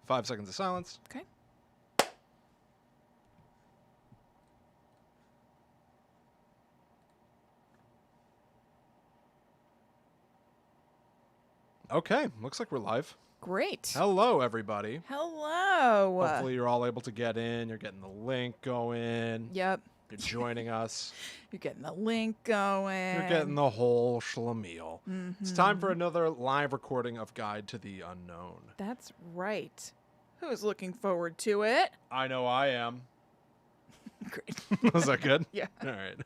5 seconds of silence. Okay. Okay, looks like we're live. Great. Hello, everybody. Hello. Hopefully you're all able to get in. You're getting the link going. Yep. You're joining us. You're getting the link going. You're getting the whole schlemiel. It's time for another live recording of Guide to the Unknown. That's right. Who's looking forward to it? I know I am. Great. Was that good? Yeah. All right.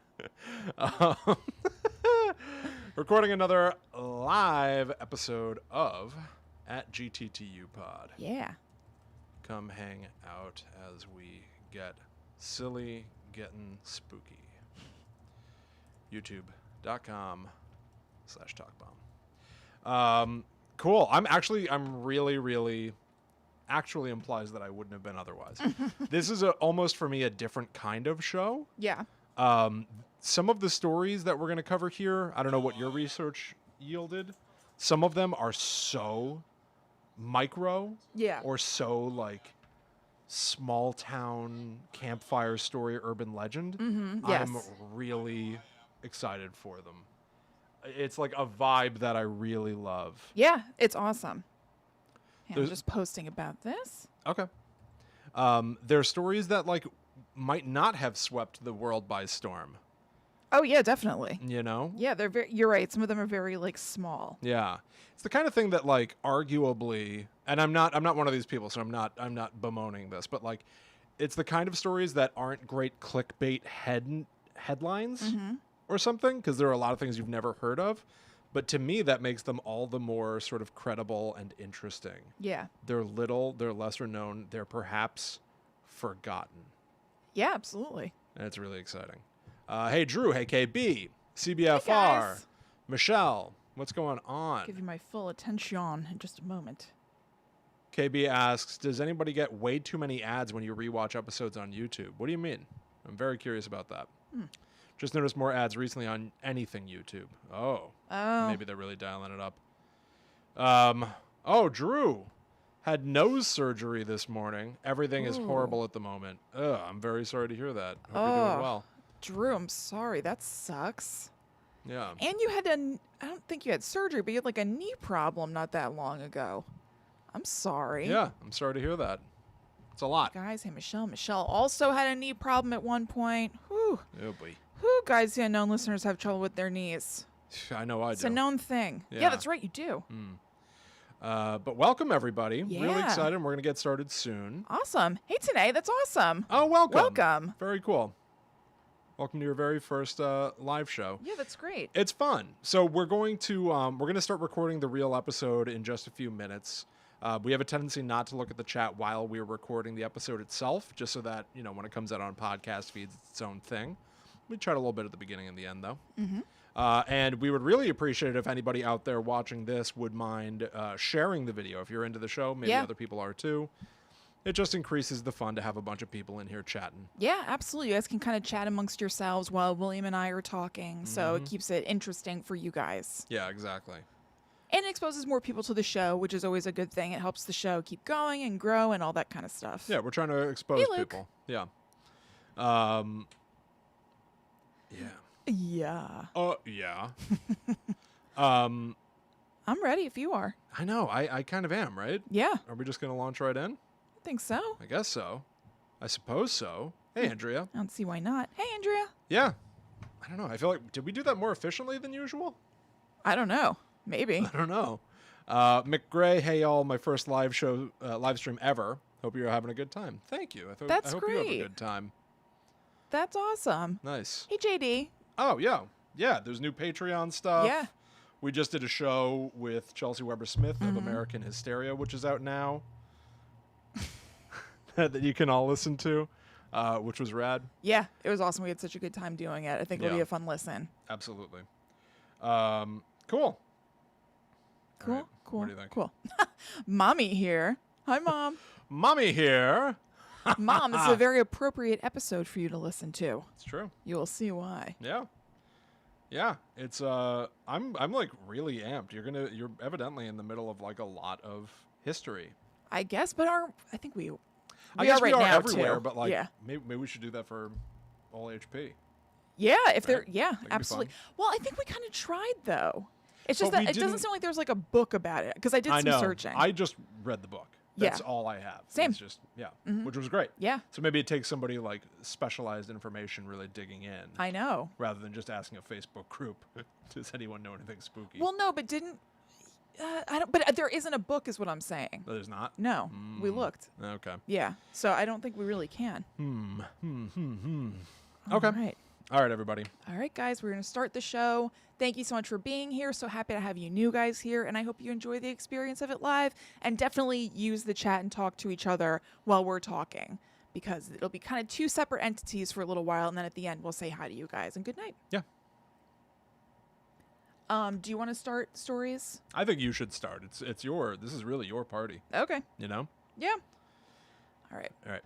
Recording another live episode of At GTTU Pod. Yeah. Come hang out as we get silly, getting spooky. YouTube.com/talkbomb. Cool. I'm really actually implies that I wouldn't have been otherwise. This is almost for me a different kind of show. Yeah. Some of the stories that we're going to cover here, I don't know what your research yielded. Some of them are so micro. Yeah. Or so like small town campfire story, urban legend. Yes. I'm really excited for them. It's like a vibe that I really love. Yeah, it's awesome. Hey, I'm There's- just posting about this. Okay. There are stories that like might not have swept the world by storm, Oh yeah, definitely. you know? Yeah, they're very. You're right. Some of them are very like small. Yeah. It's the kind of thing that like arguably, and I'm not one of these people, so I'm not bemoaning this, but like it's the kind of stories that aren't great clickbait headlines or something, because there are a lot of things you've never heard of, but to me that makes them all the more sort of credible and interesting. Yeah. They're little, they're lesser known, they're perhaps forgotten. Yeah, absolutely. And it's really exciting. Hey, Drew. Hey, KB. CBFR. Hey, guys. Michelle. What's going on? Give you my full attention in just a moment. KB asks, does anybody get way too many ads when you rewatch episodes on YouTube? What do you mean? I'm very curious about that. Just noticed more ads recently on anything YouTube. Oh. Maybe they're really dialing it up. Drew had nose surgery this morning. Everything is horrible at the moment. Ugh, I'm very sorry to hear that. Hope you're doing well. Drew, I'm sorry. That sucks. Yeah. And you had I don't think you had surgery, but you had like a knee problem not that long ago. I'm sorry. Yeah, I'm sorry to hear that. It's a lot. Guys, hey, Michelle also had a knee problem at one point. Whew. Oh, boy. Whew, guys, the unknown listeners have trouble with their knees. I know I It's do. a known thing. Yeah. Yeah, that's right, you do. But welcome, everybody. Really Yeah. excited. We're going to get started soon. Awesome. Hey, Tanae, that's awesome. Oh, welcome. Welcome. Very cool. Welcome to your very first live show. Yeah, that's great. It's fun. So we're going to start recording the real episode in just a few minutes. We have a tendency not to look at the chat while we're recording the episode itself, just so that, when it comes out on podcast feeds, it's its own thing. We chat a little bit at the beginning and the end, though. And we would really appreciate it if anybody out there watching this would mind sharing the video. If you're into the show, maybe Yeah. other people are too. It just increases the fun to have a bunch of people in here chatting. Yeah, absolutely. You guys can kind of chat amongst yourselves while William and I are talking, so it keeps it interesting for you guys. Yeah, exactly. And it exposes more people to the show, which is always a good thing. It helps the show keep going and grow and all that kind of stuff. Yeah, we're trying to expose Hey, Luke. people. Yeah. Yeah. Yeah. Yeah. I'm ready if you are. I know. I kind of am, right? Yeah, Are we just going to launch right in? I think so. I guess so. I suppose so. Hey, Andrea. I don't see why not. Hey, Andrea. Yeah. I don't know. I feel like, did we do that more efficiently than usual? I don't know. Maybe. I don't know. McGray, hey, y'all. My first live stream ever. Hope you're having a good time. Thank you. I That's hope you have a great. good time. That's awesome. Nice. Hey, JD. Oh, yeah. Yeah, there's new Patreon stuff. Yeah. We just did a show with Chelsea Weber-Smith of American Hysteria, which is out now. That you can all listen to, which was rad. Yeah, it was awesome. We had such a good time doing it. I think it'll be Yeah. a fun listen. Absolutely. Cool. Cool. All right. Cool. What do you think? Cool. Mommy here. Hi, Mom. Mommy here. Mom, this is a very appropriate episode for you to listen to. It's true. You will see why. Yeah. Yeah. It's I'm like really amped. You're evidently in the middle of like a lot of history. I guess, but I think we guess are right we are now everywhere, too. but like yeah. maybe we should do that for all HP. Yeah, if they're Right? yeah, That'd be absolutely. fun. Well, I think we kind of tried though. It's just But we that it doesn't didn't- seem like there's like a book about it because I did I some know. searching. I just read the book. That's Yeah. all I have. Same. It's just which was great. Yeah, So maybe it takes somebody like specialized information really digging in I know. rather than just asking a Facebook group, does anyone know anything spooky? Well, no, but didn't I don't? But there isn't a book, is what I'm saying. No, there's not. No, we looked. Okay. Yeah, so I don't think we really can. Okay. All right. All right, everybody. All right, guys, we're going to start the show. Thank you so much for being here. So happy to have you new guys here, and I hope you enjoy the experience of it live. And definitely use the chat and talk to each other while we're talking, because it'll be kind of two separate entities for a little while, and then at the end we'll say hi to you guys and good night. Yeah. Do you want to start stories? I think you should start. This is really your party, Okay. you know? Yeah. All right. All right.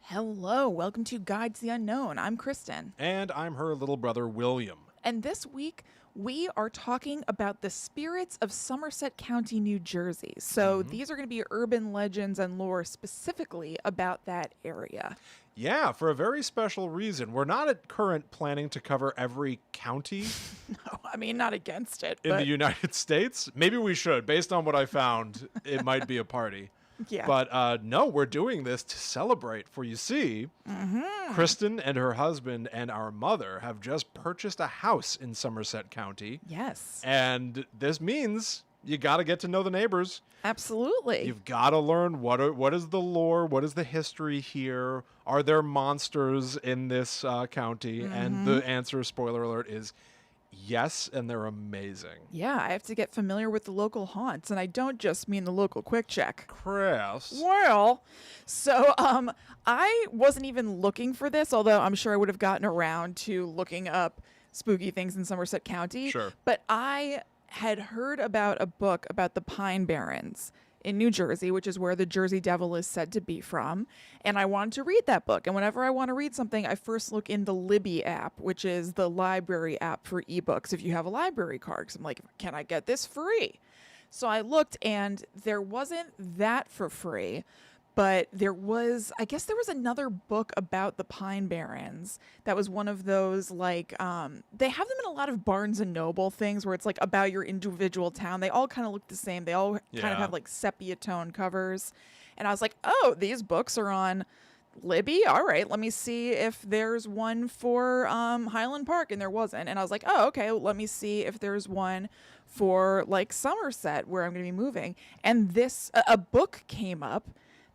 Hello. Welcome to Guide to the Unknown. I'm Kristen. And I'm her little brother, William. And this week, we are talking about the spirits of Somerset County, New Jersey. So these are going to be urban legends and lore specifically about that area. Yeah, for a very special reason. We're not at current planning to cover every county No, I mean, not against it, in but the United States. Maybe we should. Based on what I found, it might be a party. yeah. But no, we're doing this to celebrate. For you see, Kristen and her husband and our mother have just purchased a house in Somerset County. Yes, And this means you got to get to know the neighbors. absolutely. You've got to learn what is the lore, what is the history here. Are there monsters in this county? And the answer, spoiler alert, is yes, and they're amazing. Yeah, I have to get familiar with the local haunts, and I don't just mean the local quick check. Chris. Well, so I wasn't even looking for this, although I'm sure I would have gotten around to looking up spooky things in Somerset County. Sure. But I had heard about a book about the Pine Barrens in New Jersey, which is where the Jersey Devil is said to be from. And I wanted to read that book. And whenever I want to read something, I first look in the Libby app, which is the library app for ebooks if you have a library card. 'Cause I'm like, can I get this free? So I looked, and there wasn't that for free. But I guess there was another book about the Pine Barrens that was one of those, like, they have them in a lot of Barnes and Noble things where it's like about your individual town. They all kind of look the same. They all kind Yeah. of have like sepia tone covers. And I was like, oh, these books are on Libby. All right, let me see if there's one for Highland Park. And there wasn't. And I was like, oh, okay, let me see if there's one for like Somerset where I'm going to be moving. And a book came up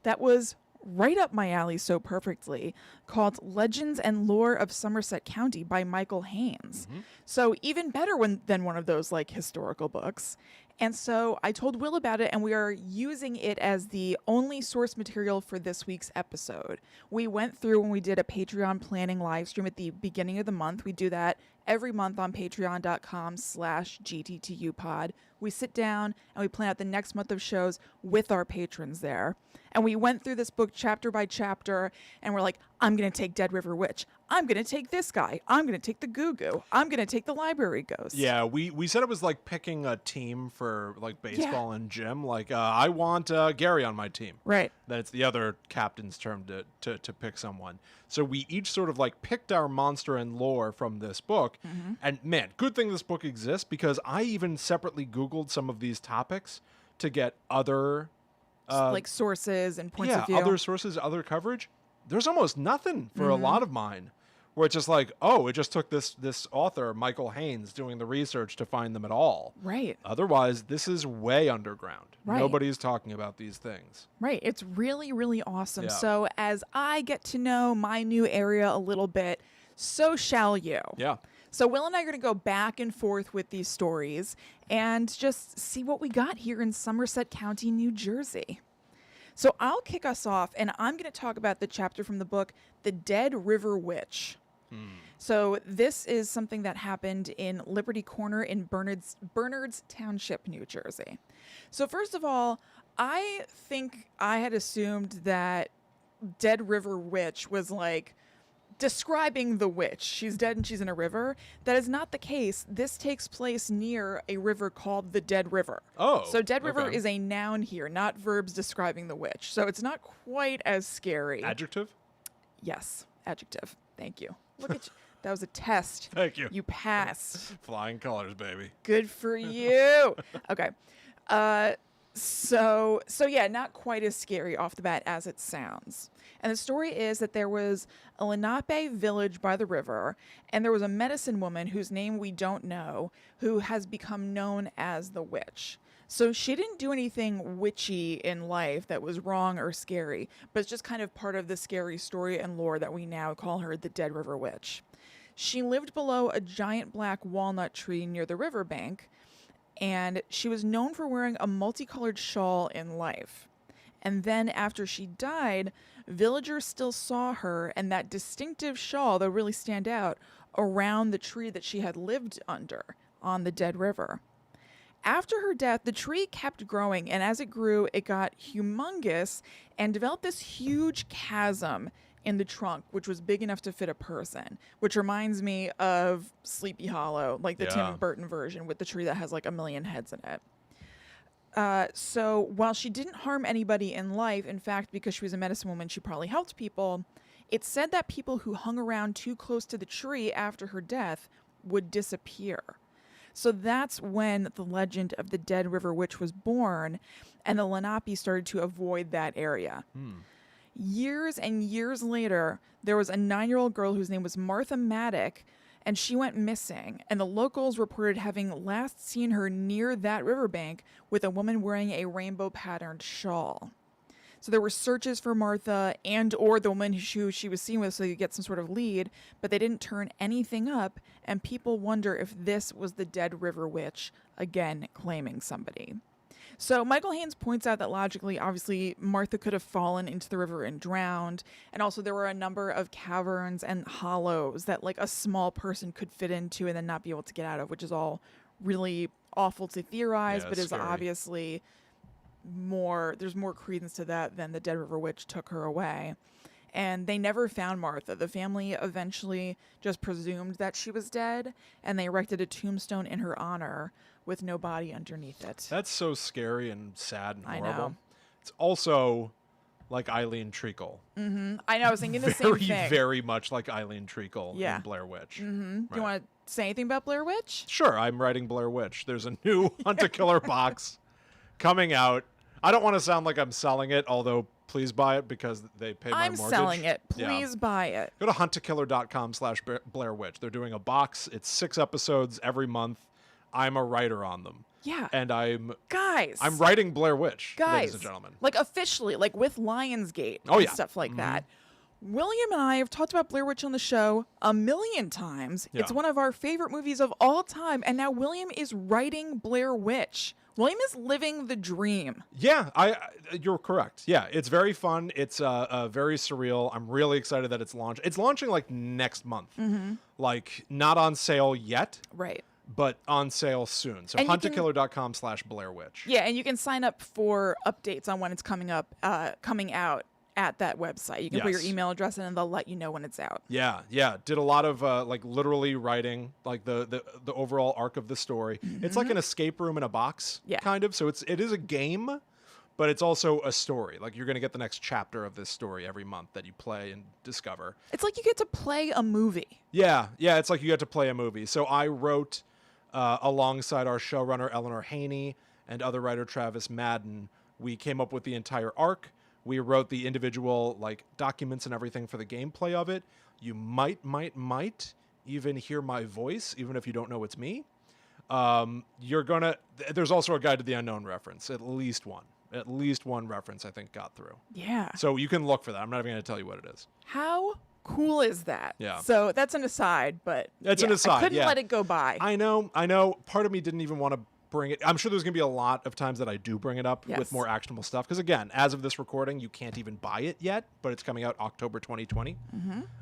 that was right up my alley so perfectly, called Legends and Lore of Somerset County by Michael Haynes. So even better than one of those like historical books. And so I told Will about it, and we are using it as the only source material for this week's episode. We went through when we did a Patreon planning live stream at the beginning of the month. We do that every month on patreon.com/GTTUpod. We sit down and we plan out the next month of shows with our patrons there. And we went through this book chapter by chapter, and we're like, I'm going to take Dead River Witch. I'm going to take this guy. I'm going to take the Goo Goo. I'm going to take the Library Ghost. Yeah, we said it was like picking a team for like baseball and gym. Like, I want Gary on my team. Right. Then it's the other captain's term to pick someone. So we each sort of like picked our monster and lore from this book. And man, good thing this book exists, because I even separately Googled some of these topics to get other like sources and points of view. other sources, other coverage. There's almost nothing for a lot of mine, where it's just like, oh, it just took this author, Michael Haynes, doing the research to find them at all. Right. Otherwise, this is way underground. Right. Nobody's talking about these things. Right. It's really, really awesome. Yeah. So as I get to know my new area a little bit, so shall you. Yeah. So Will and I are going to go back and forth with these stories and just see what we got here in Somerset County, New Jersey. So I'll kick us off, and I'm going to talk about the chapter from the book, The Dead River Witch. So this is something that happened in Liberty Corner in Bernards Township, New Jersey. So first of all, I think I had assumed that Dead River Witch was like describing the witch. She's dead and she's in a river. That is not the case. This takes place near a river called the Dead River. Oh, so Dead River okay. is a noun here, not verbs describing the witch. So it's not quite as scary. Adjective? Yes, adjective. Thank you. Look at you. That was a test. Thank you. You passed. Flying colors, baby. Good for you. Okay. So yeah, not quite as scary off the bat as it sounds. And the story is that there was a Lenape village by the river, and there was a medicine woman whose name we don't know, who has become known as the witch. So she didn't do anything witchy in life that was wrong or scary, but it's just kind of part of the scary story and lore that we now call her the Dead River Witch. She lived below a giant black walnut tree near the riverbank, and she was known for wearing a multicolored shawl in life. And then after she died, villagers still saw her and that distinctive shawl that would really stand out around the tree that she had lived under on the Dead River. After her death, the tree kept growing, and as it grew, it got humongous and developed this huge chasm in the trunk, which was big enough to fit a person, which reminds me of Sleepy Hollow, like the Tim Burton version with the tree that has like 1 million heads in it. So while she didn't harm anybody in life, in fact, because she was a medicine woman, she probably helped people, it's said that people who hung around too close to the tree after her death would disappear. So that's when the legend of the Dead River Witch was born, and the Lenape started to avoid that area. Years and years later, there was a 9-year-old girl whose name was Martha Maddock, and she went missing, and the locals reported having last seen her near that riverbank with a woman wearing a rainbow-patterned shawl. So there were searches for Martha and or the woman who she was seen with so you get some sort of lead, but they didn't turn anything up, and people wonder if this was the Dead River Witch, again claiming somebody. So Michael Haynes points out that logically, obviously, Martha could have fallen into the river and drowned, and also there were a number of caverns and hollows that like a small person could fit into and then not be able to get out of, which is all really awful to theorize, but is scary. Obviously there's more credence to that than the Dead River Witch took her away. And they never found Martha. The family eventually just presumed that she was dead, and they erected a tombstone in her honor with no body underneath it. That's so scary and sad and I horrible. know. It's also like Eileen Treacle. I know, I was thinking the same thing. Very much like Eileen Treacle in Blair Witch. Do you want to say anything about Blair Witch? Sure, I'm writing Blair Witch. There's a new Hunt a Killer box coming out. I don't want to sound like I'm selling it, although please buy it because they pay my mortgage. I'm selling it. Please buy it. Go to huntakiller.com/Blair Witch. They're doing a box. It's 6 episodes every month. I'm a writer on them. Yeah. And I'm Guys. writing Blair Witch, Guys. ladies and gentlemen. Like officially, like with Lionsgate Oh, and yeah. stuff like that. William and I have talked about Blair Witch on the show a million times. Yeah. It's one of our favorite movies of all time. And now William is writing Blair Witch. William is living the dream. Yeah, you're correct. Yeah, it's very fun. It's very surreal. I'm really excited that it's launched. It's launching like next month. Like not on sale yet, Right. but on sale soon. So And you can- huntakiller.com/Blair Witch. Yeah, and you can sign up for updates on when it's coming out at that website. You can put your Yes. email address in and they'll let you know when it's out. Yeah. Did a lot of like literally writing like the overall arc of the story. It's like an escape room in a box, Yeah. kind of. So it is a game, but it's also a story. Like you're gonna get the next chapter of this story every month that you play and discover. It's like you get to play a movie. Yeah, it's like you get to play a movie. So I wrote alongside our showrunner Eleanor Haney and other writer Travis Madden. We came up with the entire arc. We wrote the individual like documents and everything for the gameplay of it. You might even hear my voice, even if you don't know it's me. There's also a Guide to the Unknown reference, at least one reference I think got through. Yeah. So you can look for that. I'm not even going to tell you what it is. How cool is that? Yeah. So that's an aside, but That's an I aside, couldn't yeah. let it go by. I know. Part of me didn't even want to bring it. I'm sure there's going to be a lot of times that I do bring it up Yes. with more actionable stuff. Because again, as of this recording, you can't even buy it yet, but it's coming out October 2020.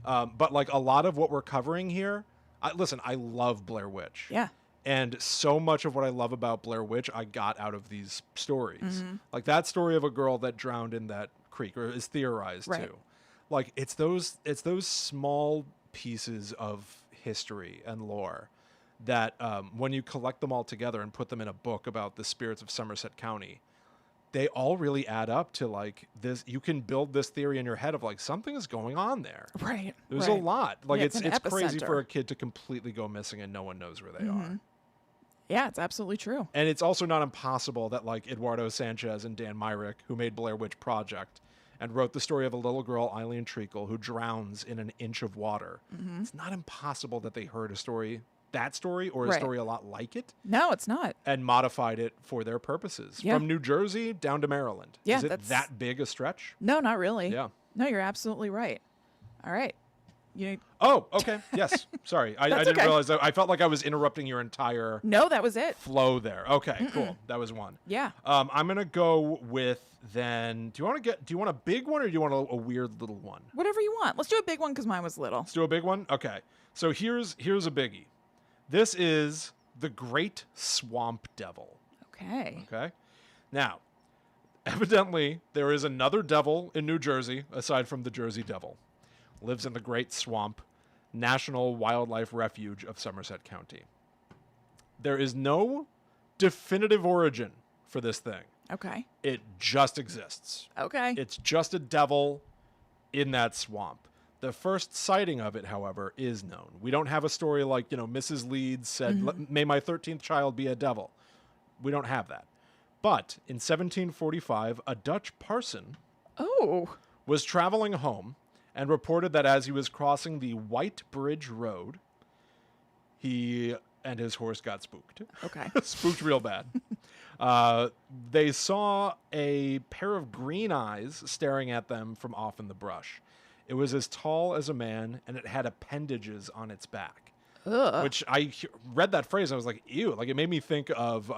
But like a lot of what we're covering here, I love Blair Witch. Yeah. And so much of what I love about Blair Witch, I got out of these stories. Like that story of a girl that drowned in that creek, or is theorized Right. too. Like it's those small pieces of history and lore that when you collect them all together and put them in a book about the spirits of Somerset County, they all really add up to like this. You can build this theory in your head of like something is going on there. Right. There's a lot. Like Yeah, it's an crazy epicenter. for a kid to completely go missing and no one knows where they are. Yeah, it's absolutely true. And it's also not impossible that like Eduardo Sanchez and Dan Myrick, who made Blair Witch Project and wrote the story of a little girl, Eileen Treacle, who drowns in an inch of water. It's not impossible that they heard that story or a Right. story a lot like it No, it's not. and modified it for their purposes. Yeah. From New Jersey down to Maryland. Yeah, Is it that's- that big a stretch? No, not really. Yeah. No, you're absolutely right. All right. You Oh, okay. Yes. Sorry. I That's didn't okay. realize that. I felt like I was interrupting your entire No, that was it. flow there. Okay, cool. That was one. Yeah. I'm going to go with then. Do you want a big one or do you want a weird little one? Whatever you want. Let's do a big one because mine was little. Let's do a big one. Okay. So here's a biggie. This is the Great Swamp Devil. Okay. Okay. Now, evidently, there is another devil in New Jersey aside from the Jersey Devil. Lives in the Great Swamp National Wildlife Refuge of Somerset County. There is no definitive origin for this thing. Okay. It just exists. Okay. It's just a devil in that swamp. The first sighting of it, however, is known. We don't have a story like, Mrs. Leeds said, may my 13th child be a devil. We don't have that. But in 1745, a Dutch parson Oh. was traveling home and reported that as he was crossing the White Bridge Road, he and his horse got spooked. Okay. Spooked real bad. They saw a pair of green eyes staring at them from off in the brush. It was as tall as a man, and it had appendages on its back. Ugh. Which read that phrase, and I was like, ew. Like, it made me think of,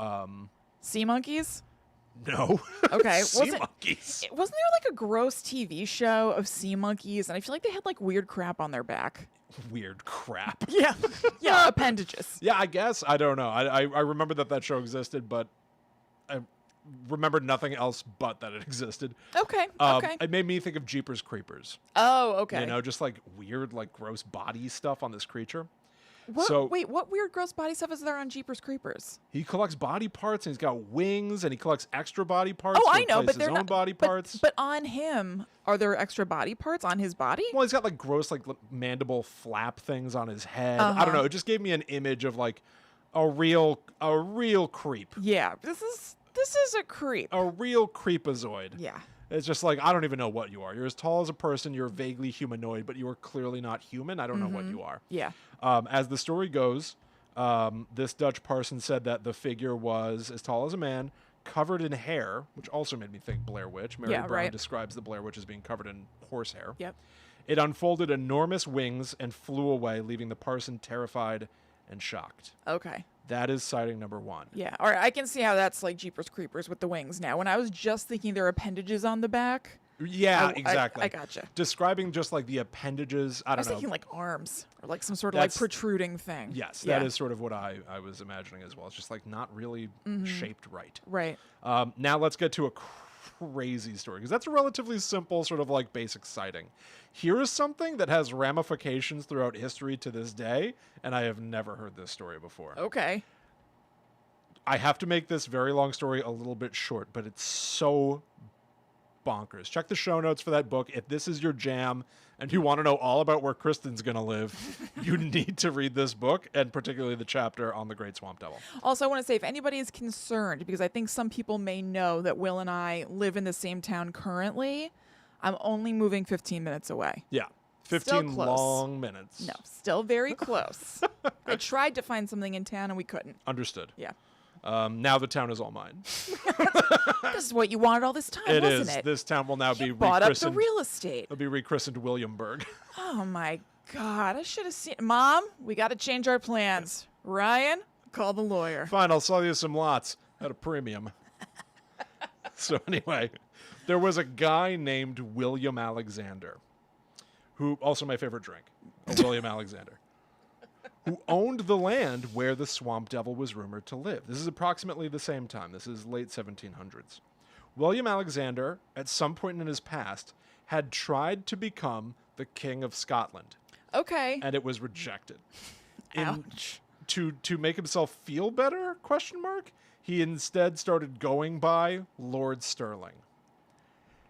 Sea monkeys? no. Okay. Sea monkeys. Wasn't there like a gross TV show of sea monkeys? And I feel like they had like weird crap on their back. Weird crap. Yeah. Yeah. Appendages. Yeah, I guess. I don't know. I remember that show existed, but I remembered nothing else but that it existed. Okay. Um, Okay. It made me think of Jeepers Creepers. Oh, okay. Just like weird, like gross body stuff on this creature. What, wait, what weird gross body stuff is there on Jeepers Creepers? He collects body parts, and he's got wings, and he collects extra body parts. Oh, to I know, replace but his they're own not body but- parts. But on him, are there extra body parts on his body? Well, he's got like gross, like mandible flap things on his head. I don't know. It just gave me an image of like a real creep, Yeah. This is a creep. a real creepazoid. Yeah. It's just like, I don't even know what you are. You're as tall as a person. You're vaguely humanoid, but you are clearly not human. I don't know what you are. Yeah. As the story goes, this Dutch parson said that the figure was as tall as a man, covered in hair, which also made me think Blair Witch. Mary Yeah, Brown right. describes the Blair Witch as being covered in horsehair. Yep. It unfolded enormous wings and flew away, leaving the parson terrified and shocked. Okay. That is sighting number one. Yeah. All right. I can see how that's like Jeepers Creepers with the wings now. When I was just thinking there are appendages on the back. Yeah, I- exactly. I gotcha. Describing just like the appendages. I I don't was know. thinking like arms or like some sort of like That's- protruding thing. Yes, Yeah. that is sort of what I was imagining as well. It's just like not really shaped right. Right. Now let's get to a crazy story, because that's a relatively simple sort of like basic sighting. Here is something that has ramifications throughout history to this day, and I have never heard this story before. Okay. I have to make this very long story a little bit short, but it's so bonkers. Check the show notes for that book. If this is your jam and you want to know all about where Kristen's going to live, you need to read this book, and particularly the chapter on the Great Swamp Devil. Also, I want to say if anybody is concerned, because I think some people may know that Will and I live in the same town currently, I'm only moving 15 minutes away. Yeah. Still 15 close. long minutes. No, still very close. I tried to find something in town and we couldn't. Understood. Yeah. Now the town is all mine. This is what you wanted all this time, It wasn't is. it? This town will now be You bought up the rechristened. real estate. It'll be rechristened Williamburg. Oh my God. I should have seen. Mom, we got to change our plans. Ryan, call the lawyer. Fine, I'll sell you some lots at a premium. So anyway, there was a guy named William Alexander, who also my favorite drink, a William Alexander, who owned the land where the Swamp Devil was rumored to live. This is approximately the same time. This is late 1700s. William Alexander, at some point in his past, had tried to become the King of Scotland, Okay. and it was rejected. Ouch. To make himself feel better, he instead started going by Lord Stirling.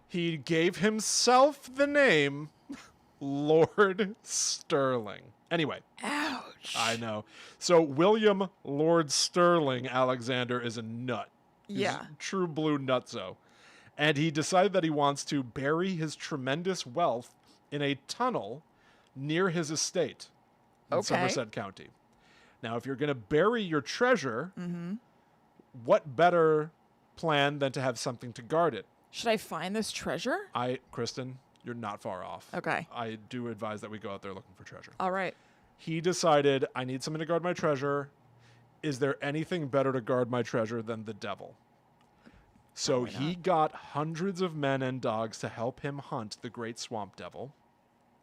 He gave himself the name Lord Stirling. Anyway. Ouch. I know. So William Lord Stirling Alexander is a nut. He's Yeah. a true blue nutso. And he decided that he wants to bury his tremendous wealth in a tunnel near his estate in Okay. Somerset County. Now, if you're going to bury your treasure, Mm-hmm. what better plan than to have something to guard it? Should I find this treasure? Kristen, you're not far off. Okay. I do advise that we go out there looking for treasure. All right. He decided, I need something to guard my treasure. Is there anything better to guard my treasure than the devil? So Probably he not. got hundreds of men and dogs to help him hunt the great swamp devil.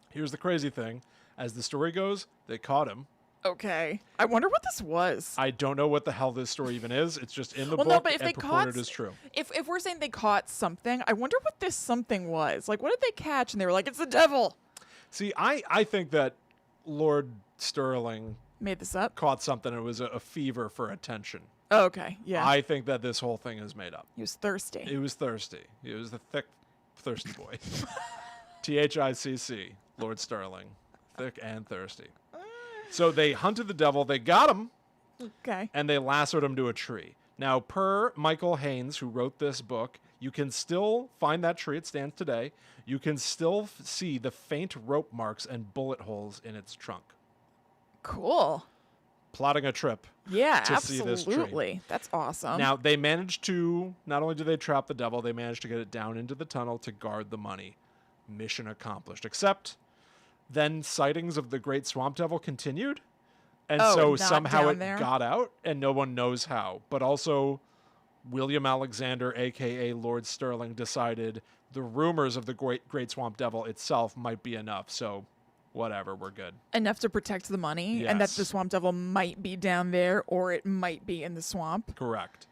Here's the crazy thing. As the story goes, they caught him. Okay. I wonder what this was. I don't know what the hell this story even is. It's just in the Well, book no, but if and they purported caught- as true. If we're saying they caught something, I wonder what this something was. Like, what did they catch? And they were like, it's the devil. See, I think that Lord Stirling Made this up. caught something. It was a fever for attention. Oh, okay. Yeah. I think that this whole thing is made up. He was thirsty. He was thirsty. He was the thick, thirsty boy. THICC, Lord Stirling. Thick and thirsty. So they hunted the devil. They got him, Okay. and they lassoed him to a tree. Now, per Michael Haynes, who wrote this book, you can still find that tree. It stands today. You can still see the faint rope marks and bullet holes in its trunk. Cool. Plotting a trip. Yeah, To see this tree. absolutely. That's awesome. Now, they managed to, not only did they trap the devil, they managed to get it down into the tunnel to guard the money. Mission accomplished. Except then sightings of the great swamp devil continued. And Oh, so not somehow down it there? got out, and no one knows how. But also, William Alexander, a.k.a. Lord Stirling, decided the rumors of the great swamp devil itself might be enough. So whatever, we're good. Enough to protect the money, and that the Yes. swamp devil might be down there, or it might be in the swamp. Correct.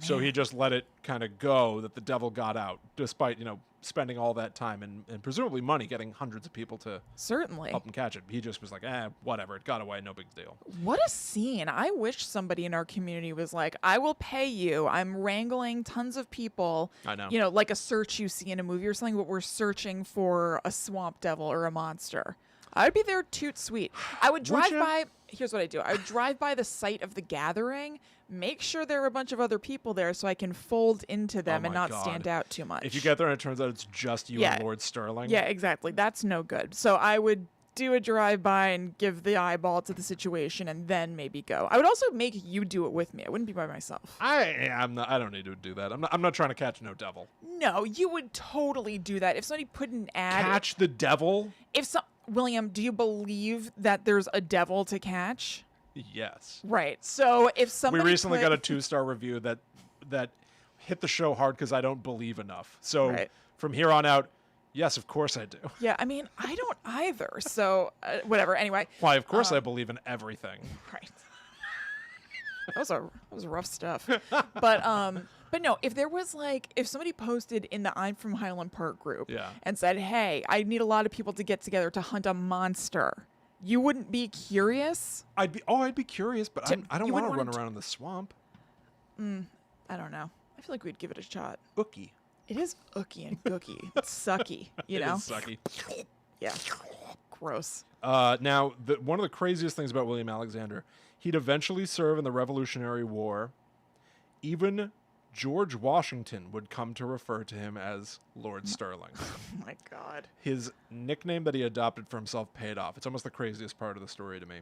So he just let it kind of go that the devil got out, despite, spending all that time and presumably money getting hundreds of people to Certainly. help him catch it. He just was like, whatever, it got away, no big deal. What a scene. I wish somebody in our community was like, I will pay you. I'm wrangling tons of people. I know. Like a search you see in a movie or something, but we're searching for a swamp devil or a monster. I would be there toot sweet. I would drive ya? by. Here's what I do. I would drive by the site of the gathering, make sure there are a bunch of other people there so I can fold into them and my not God. stand out too much. If you get there and it turns out it's just you Yeah. and Lord Stirling. Yeah, exactly. That's no good. So I would do a drive-by and give the eyeball to the situation and then maybe go. I would also make you do it with me. I wouldn't be by myself. I don't need to do that. I'm not trying to catch no devil. No, you would totally do that. If somebody put an ad... Catch the devil? William, do you believe that there's a devil to catch? Yes. Right. So if We somebody recently got a put- 2-star review that hit the show hard because I don't believe enough. So Right. from here on out, yes, of course I do. Yeah, I mean, I don't either. So whatever. Anyway. Why, of course I believe in everything. Right. That was rough stuff. But no, if somebody posted in the I'm from Highland Park group Yeah. and said, "Hey, I need a lot of people to get together to hunt a monster," you wouldn't be curious? I'd be curious, but I don't you want to wouldn't run want to- around in the swamp. I don't know. I feel like we'd give it a shot. Ookie. It is ooky and gooky. It's sucky, you know? It is sucky. Yeah. Gross. Now, one of the craziest things about William Alexander, he'd eventually serve in the Revolutionary War. Even George Washington would come to refer to him as Lord Stirling. Oh my God. His nickname that he adopted for himself paid off. It's almost the craziest part of the story to me.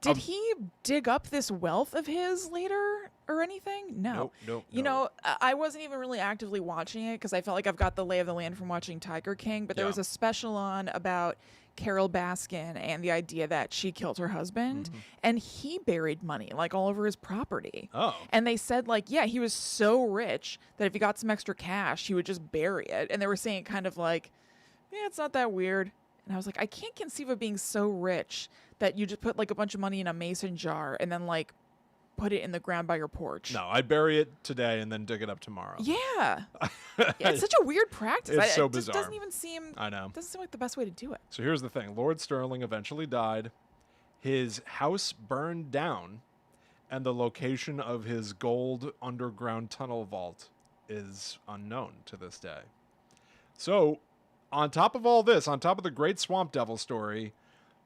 Did he dig up this wealth of his later or anything? No. Nope. You know, I wasn't even really actively watching it because I felt like I've got the lay of the land from watching Tiger King, but there Yeah. was a special on about Carol Baskin and the idea that she killed her husband and he buried money like all over his property. Oh. And they said like, yeah, he was so rich that if he got some extra cash, he would just bury it. And they were saying kind of like, yeah, it's not that weird. And I was like, I can't conceive of being so rich that you just put like a bunch of money in a mason jar and then like put it in the ground by your porch. No, I'd bury it today and then dig it up tomorrow. Yeah. It's such a weird practice. It's so it just bizarre. doesn't even seem. I know. Doesn't seem like the best way to do it. So here's the thing. Lord Stirling eventually died. His house burned down, and the location of his gold underground tunnel vault is unknown to this day. So, on top of all this, on top of the Great Swamp Devil story,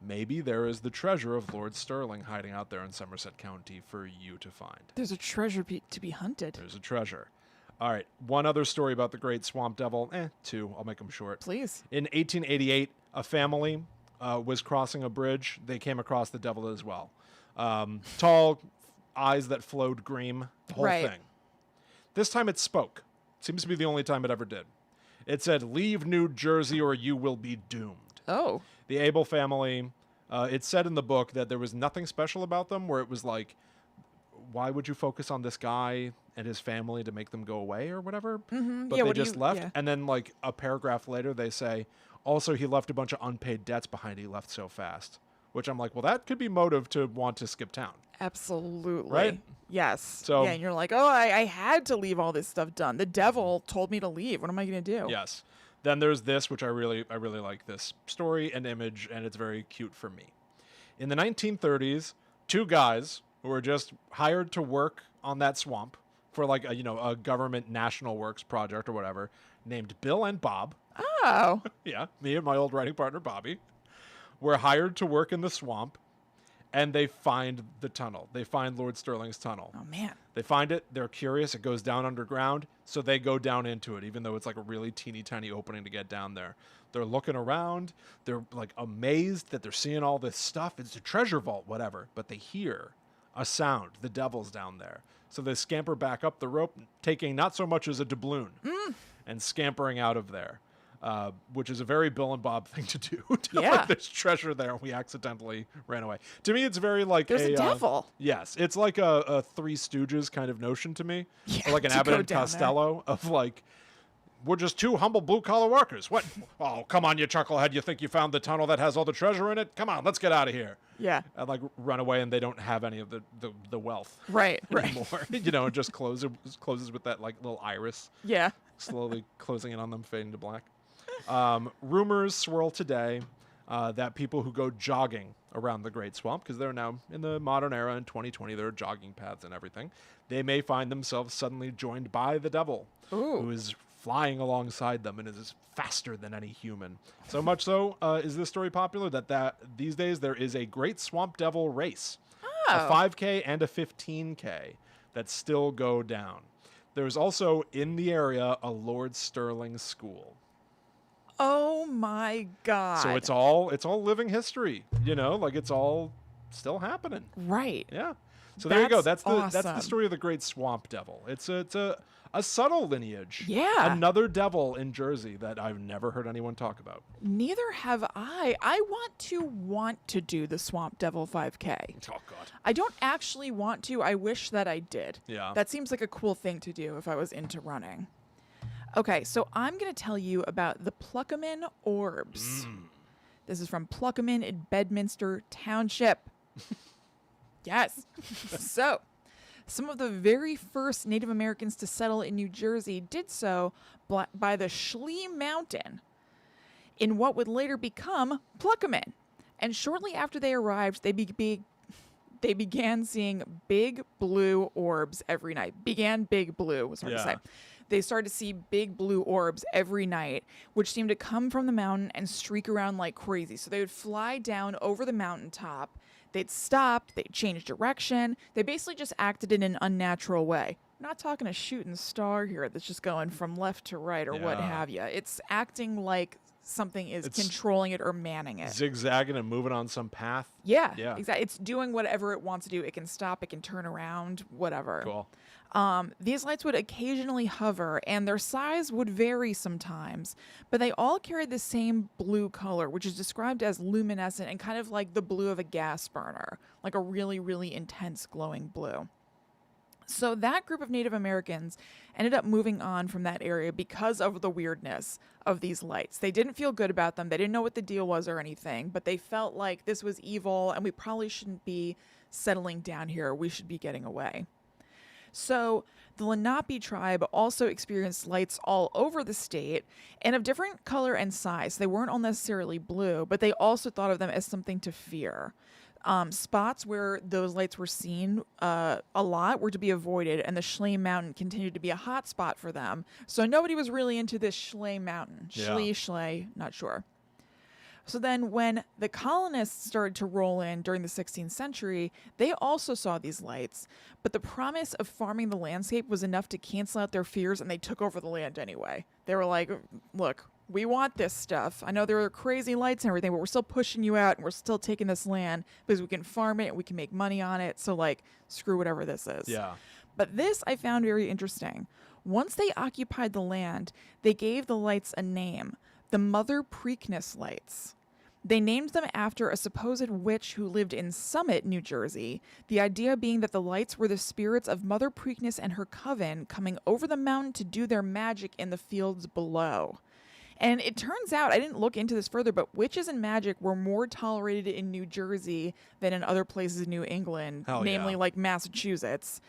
maybe there is the treasure of Lord Stirling hiding out there in Somerset County for you to find. There's a treasure to be hunted. There's a treasure. All right, one other story about the Great Swamp Devil. Two. I'll make them short. Please. In 1888, a family was crossing a bridge. They came across the devil as well. Tall, eyes that flowed green, the whole Right. thing. This time it spoke. Seems to be the only time it ever did. It said, "Leave New Jersey or you will be doomed." Oh. The Abel family, it said in the book that there was nothing special about them, where it was like, why would you focus on this guy and his family to make them go away or whatever? Mm-hmm. But Yeah, they what do just you- left. yeah. And then like a paragraph later, they say, also, he left a bunch of unpaid debts behind. He left so fast, which I'm like, well, that could be motive to want to skip town. Absolutely. Right? Yes. So- yeah, and you're like, oh, I had to leave all this stuff done. The devil told me to leave. What am I going to do? Yes. Then there's this, which I really like this story and image, and it's very cute for me. In the 1930s, two guys who were just hired to work on that swamp for like a government national works project or whatever, named Bill and Bob. Oh. Yeah, me and my old writing partner Bobby were hired to work in the swamp, and they find the tunnel. They find Lord Stirling's tunnel. Oh, man. They find it. They're curious. It goes down underground, so they go down into it, even though it's like a really teeny tiny opening to get down there. They're looking around. They're like amazed that they're seeing all this stuff. It's a treasure vault, whatever. But they hear a sound. The devil's down there. So they scamper back up the rope, taking not so much as a doubloon, and scampering out of there, which is a very Bill and Bob thing to do. Yeah. Like, there's treasure there, and we accidentally ran away. To me, it's very like There's a devil. Yes, it's like a Three Stooges kind of notion to me, Yeah, or like an to Abbott go and down there. Costello of like, we're just two humble blue-collar workers. What? Oh, come on, you chucklehead. You think you found the tunnel that has all the treasure in it? Come on, let's get out of here. Yeah. And like run away, and they don't have any of the wealth Right. Right. anymore. It just closes with that like little iris Yeah. slowly closing in on them, fading to black. Rumors swirl today that people who go jogging around the Great Swamp, because they're now in the modern era in 2020, there are jogging paths and everything, they may find themselves suddenly joined by the devil, Ooh. who is flying alongside them and is faster than any human. So much so is this story popular that these days there is a Great Swamp Devil race, a 5K and a 15K that still go down. There's also in the area a Lord Stirling school. Oh, my God. So it's all living history, like it's all still happening. Right. Yeah. So there you go. That's That's the awesome. story of the Great Swamp Devil. It's a subtle lineage. Yeah. Another devil in Jersey that I've never heard anyone talk about. Neither have I. I want to do the Swamp Devil 5K. Oh God. I don't actually want to. I wish that I did. Yeah. That seems like a cool thing to do if I was into running. Okay, so I'm going to tell you about the Pluckaman Orbs. This is from Pluckaman in Bedminster Township. Yes. So, some of the very first Native Americans to settle in New Jersey did so by the Schley Mountain in what would later become Pluckaman. And shortly after they arrived, they began seeing big blue orbs every night. Big blue was hard to say. They started to see big blue orbs every night, which seemed to come from the mountain and streak around like crazy. So they would fly down over the mountaintop. They'd stop. They'd change direction. They basically just acted in an unnatural way. I'm not talking a shooting star here that's just going from left to right or what Yeah. have you. It's acting like something is It's controlling it or manning it. Zigzagging and moving on some path. Yeah, Yeah. exactly. It's doing whatever it wants to do. It can stop. It can turn around. Whatever. Cool. These lights would occasionally hover, and their size would vary sometimes, but they all carried the same blue color, which is described as luminescent and kind of like the blue of a gas burner, like a really, really intense glowing blue. So that group of Native Americans ended up moving on from that area because of the weirdness of these lights. They didn't feel good about them. They didn't know what the deal was or anything, but they felt like this was evil and we probably shouldn't be settling down here. We should be getting away. So the Lenape tribe also experienced lights all over the state and of different color and size. They weren't all necessarily blue, but they also thought of them as something to fear. Spots where those lights were seen a lot were to be avoided, and the Schley Mountain continued to be a hot spot for them. So nobody was really into this Schley Mountain. Yeah. Schley, not sure. So then when the colonists started to roll in during the 16th century, they also saw these lights, but the promise of farming the landscape was enough to cancel out their fears, and they took over the land anyway. They were like, look, we want this stuff. I know there are crazy lights and everything, but we're still pushing you out, and we're still taking this land because we can farm it and we can make money on it. So, like, screw whatever this is. Yeah. But this I found very interesting. Once they occupied the land, they gave the lights a name, the Mother Preakness lights. They named them after a supposed witch who lived in Summit, New Jersey, the idea being that the lights were the spirits of Mother Preakness and her coven coming over the mountain to do their magic in the fields below. And it turns out, I didn't look into this further, but witches and magic were more tolerated in New Jersey than in other places in New England, namely like Massachusetts.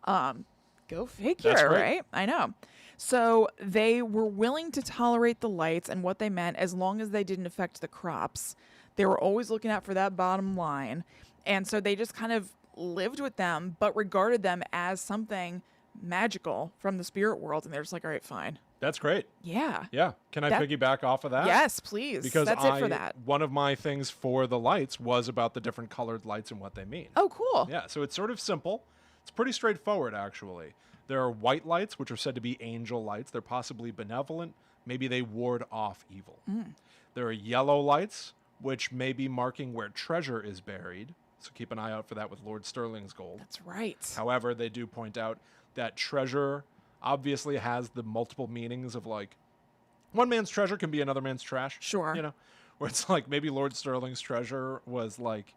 Go figure, That's great. right? I know. So they were willing to tolerate the lights and what they meant as long as they didn't affect the crops. They were always looking out for that bottom line. And so they just kind of lived with them, but regarded them as something magical from the spirit world. And they're just like, all right, fine. That's great. Yeah. Yeah. Can I piggyback off of that? Yes, please. Because that's it for that. One of my things for the lights was about the different colored lights and what they mean. Oh, cool. Yeah, so it's sort of simple. It's pretty straightforward, actually. There are white lights, which are said to be angel lights. They're possibly benevolent. Maybe they ward off evil. There are yellow lights, which may be marking where treasure is buried. So keep an eye out for that with Lord Stirling's gold. That's right. However, they do point out that treasure obviously has the multiple meanings of, like, one man's treasure can be another man's trash. Sure. You know, where it's like maybe Lord Stirling's treasure was like,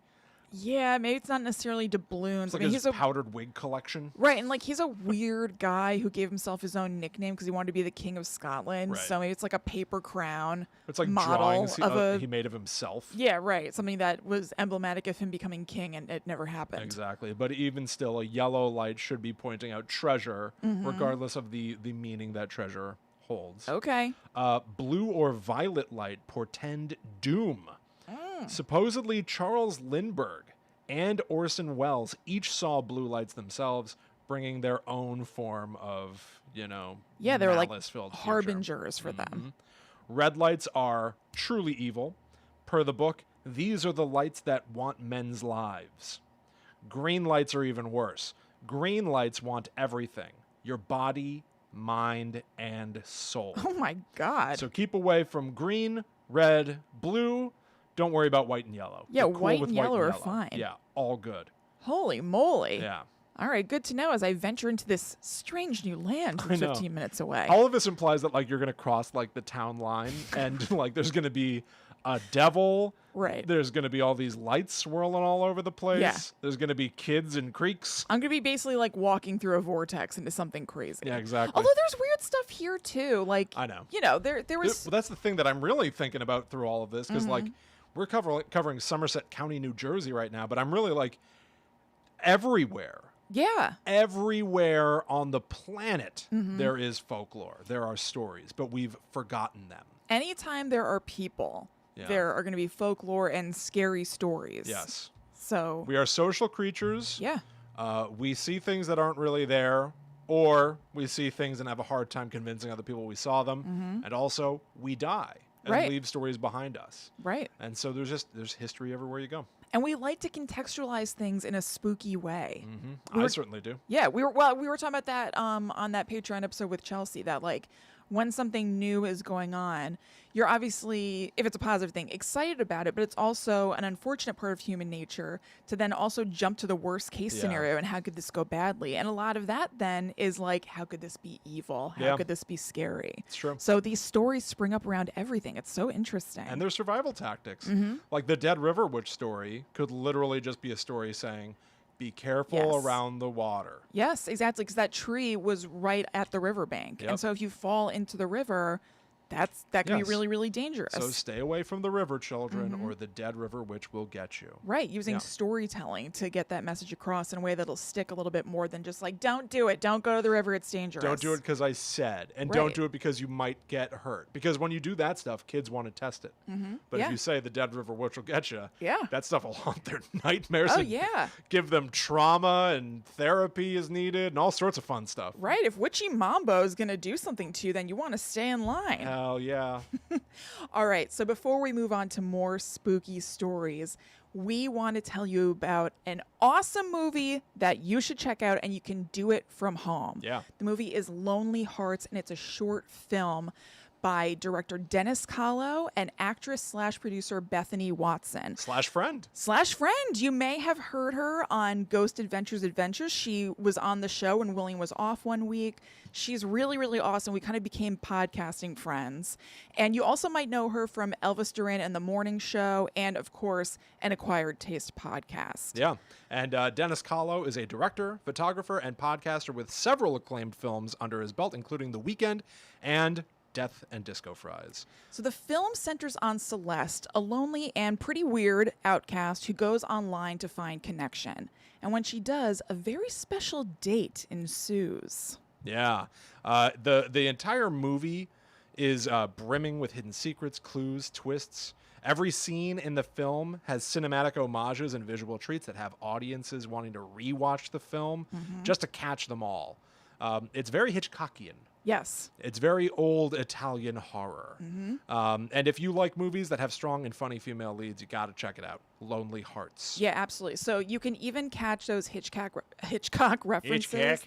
Yeah, maybe it's not necessarily doubloons. it's like I mean, his he's powdered wig collection. right, and like he's a weird guy who gave himself his own nickname because he wanted to be the king of Scotland. Right. So maybe it's like a paper crown. It's like model drawings of he made of himself. Yeah, right. Something that was emblematic of him becoming king, and it never happened. Exactly. But even still, a yellow light should be pointing out treasure, regardless of the meaning that treasure holds. Okay. Blue or violet light portend doom. Supposedly, Charles Lindbergh and Orson Welles each saw blue lights themselves, bringing their own form of, Yeah, they were like malice-filled future. harbingers for them. Red lights are truly evil. Per the book, these are the lights that want men's lives. Green lights are even worse. Green lights want everything. Your body, mind, and soul. Oh my God. So keep away from green, red, blue. Don't worry about white and yellow. Yeah, You're cool white with and yellow are fine. Yeah, all good. Holy moly. Yeah. All right, good to know as I venture into this strange new land I know. 15 minutes away. All of this implies that, like, you're going to cross, like, the town line and, like, there's going to be a devil. Right. There's going to be all these lights swirling all over the place. Yeah. There's going to be kids in creeks. I'm going to be basically like walking through a vortex into something crazy. Yeah, exactly. Although there's weird stuff here too. Like, I know. There was. Well, that's the thing that I'm really thinking about through all of this, because, like, we're covering Somerset County, New Jersey right now, but I'm really, like, everywhere. Yeah. Everywhere on the planet, there is folklore. There are stories, but we've forgotten them. Anytime there are people, there are going to be folklore and scary stories. Yes. So. We are social creatures. Yeah. We see things that aren't really there, or we see things and have a hard time convincing other people we saw them. And also, we die and leave stories behind us. Right. And so there's history everywhere you go. And we like to contextualize things in a spooky way. I certainly do. Yeah, we were talking about that on that Patreon episode with Chelsea, that like when something new is going on, you're obviously, if it's a positive thing, excited about it, but it's also an unfortunate part of human nature to then also jump to the worst case scenario and how could this go badly? And a lot of that then is like, how could this be evil? How could this be scary? It's true. So these stories spring up around everything. It's so interesting. And they're survival tactics. Like the Dead River Witch story could literally just be a story saying, be careful around the water. Yes, exactly, because that tree was right at the riverbank. And so if you fall into the river, that can be Yes. really, really dangerous. So stay away from the river children, or the dead river witch will get you. Right, using storytelling to get that message across in a way that'll stick a little bit more than just like, don't do it, don't go to the river, it's dangerous. Don't do it because I said, and don't do it because you might get hurt. Because when you do that stuff, kids want to test it. But if you say the dead river witch will get you, that stuff will haunt their nightmares. Oh, and yeah. give them trauma, and therapy is needed, and all sorts of fun stuff. Right, if Witchy Mambo is going to do something to you, then you want to stay in line. Hell yeah. All right, so before we move on to more spooky stories, we want to tell you about an awesome movie that you should check out, and you can do it from home. Yeah. The movie is Lonely Hearts, and it's a short film by director Dennis Kahlo and actress/producer Bethany Watson. /friend. /friend. You may have heard her on Ghost Adventures Adventures. She was on the show when William was off one week. She's really, really awesome. We kind of became podcasting friends. And you also might know her from Elvis Duran and The Morning Show, and of course, an Acquired Taste podcast. Yeah. And Dennis Kahlo is a director, photographer, and podcaster with several acclaimed films under his belt, including The Weekend and Death and Disco Fries. So the film centers on Celeste, a lonely and pretty weird outcast who goes online to find connection. And when she does, a very special date ensues. Yeah. The entire movie is brimming with hidden secrets, clues, twists. Every scene in the film has cinematic homages and visual treats that have audiences wanting to rewatch the film just to catch them all. It's very Hitchcockian. Yes. It's very old Italian horror. And if you like movies that have strong and funny female leads, you got to check it out. Lonely Hearts. Yeah, absolutely. So you can even catch those Hitchcock references.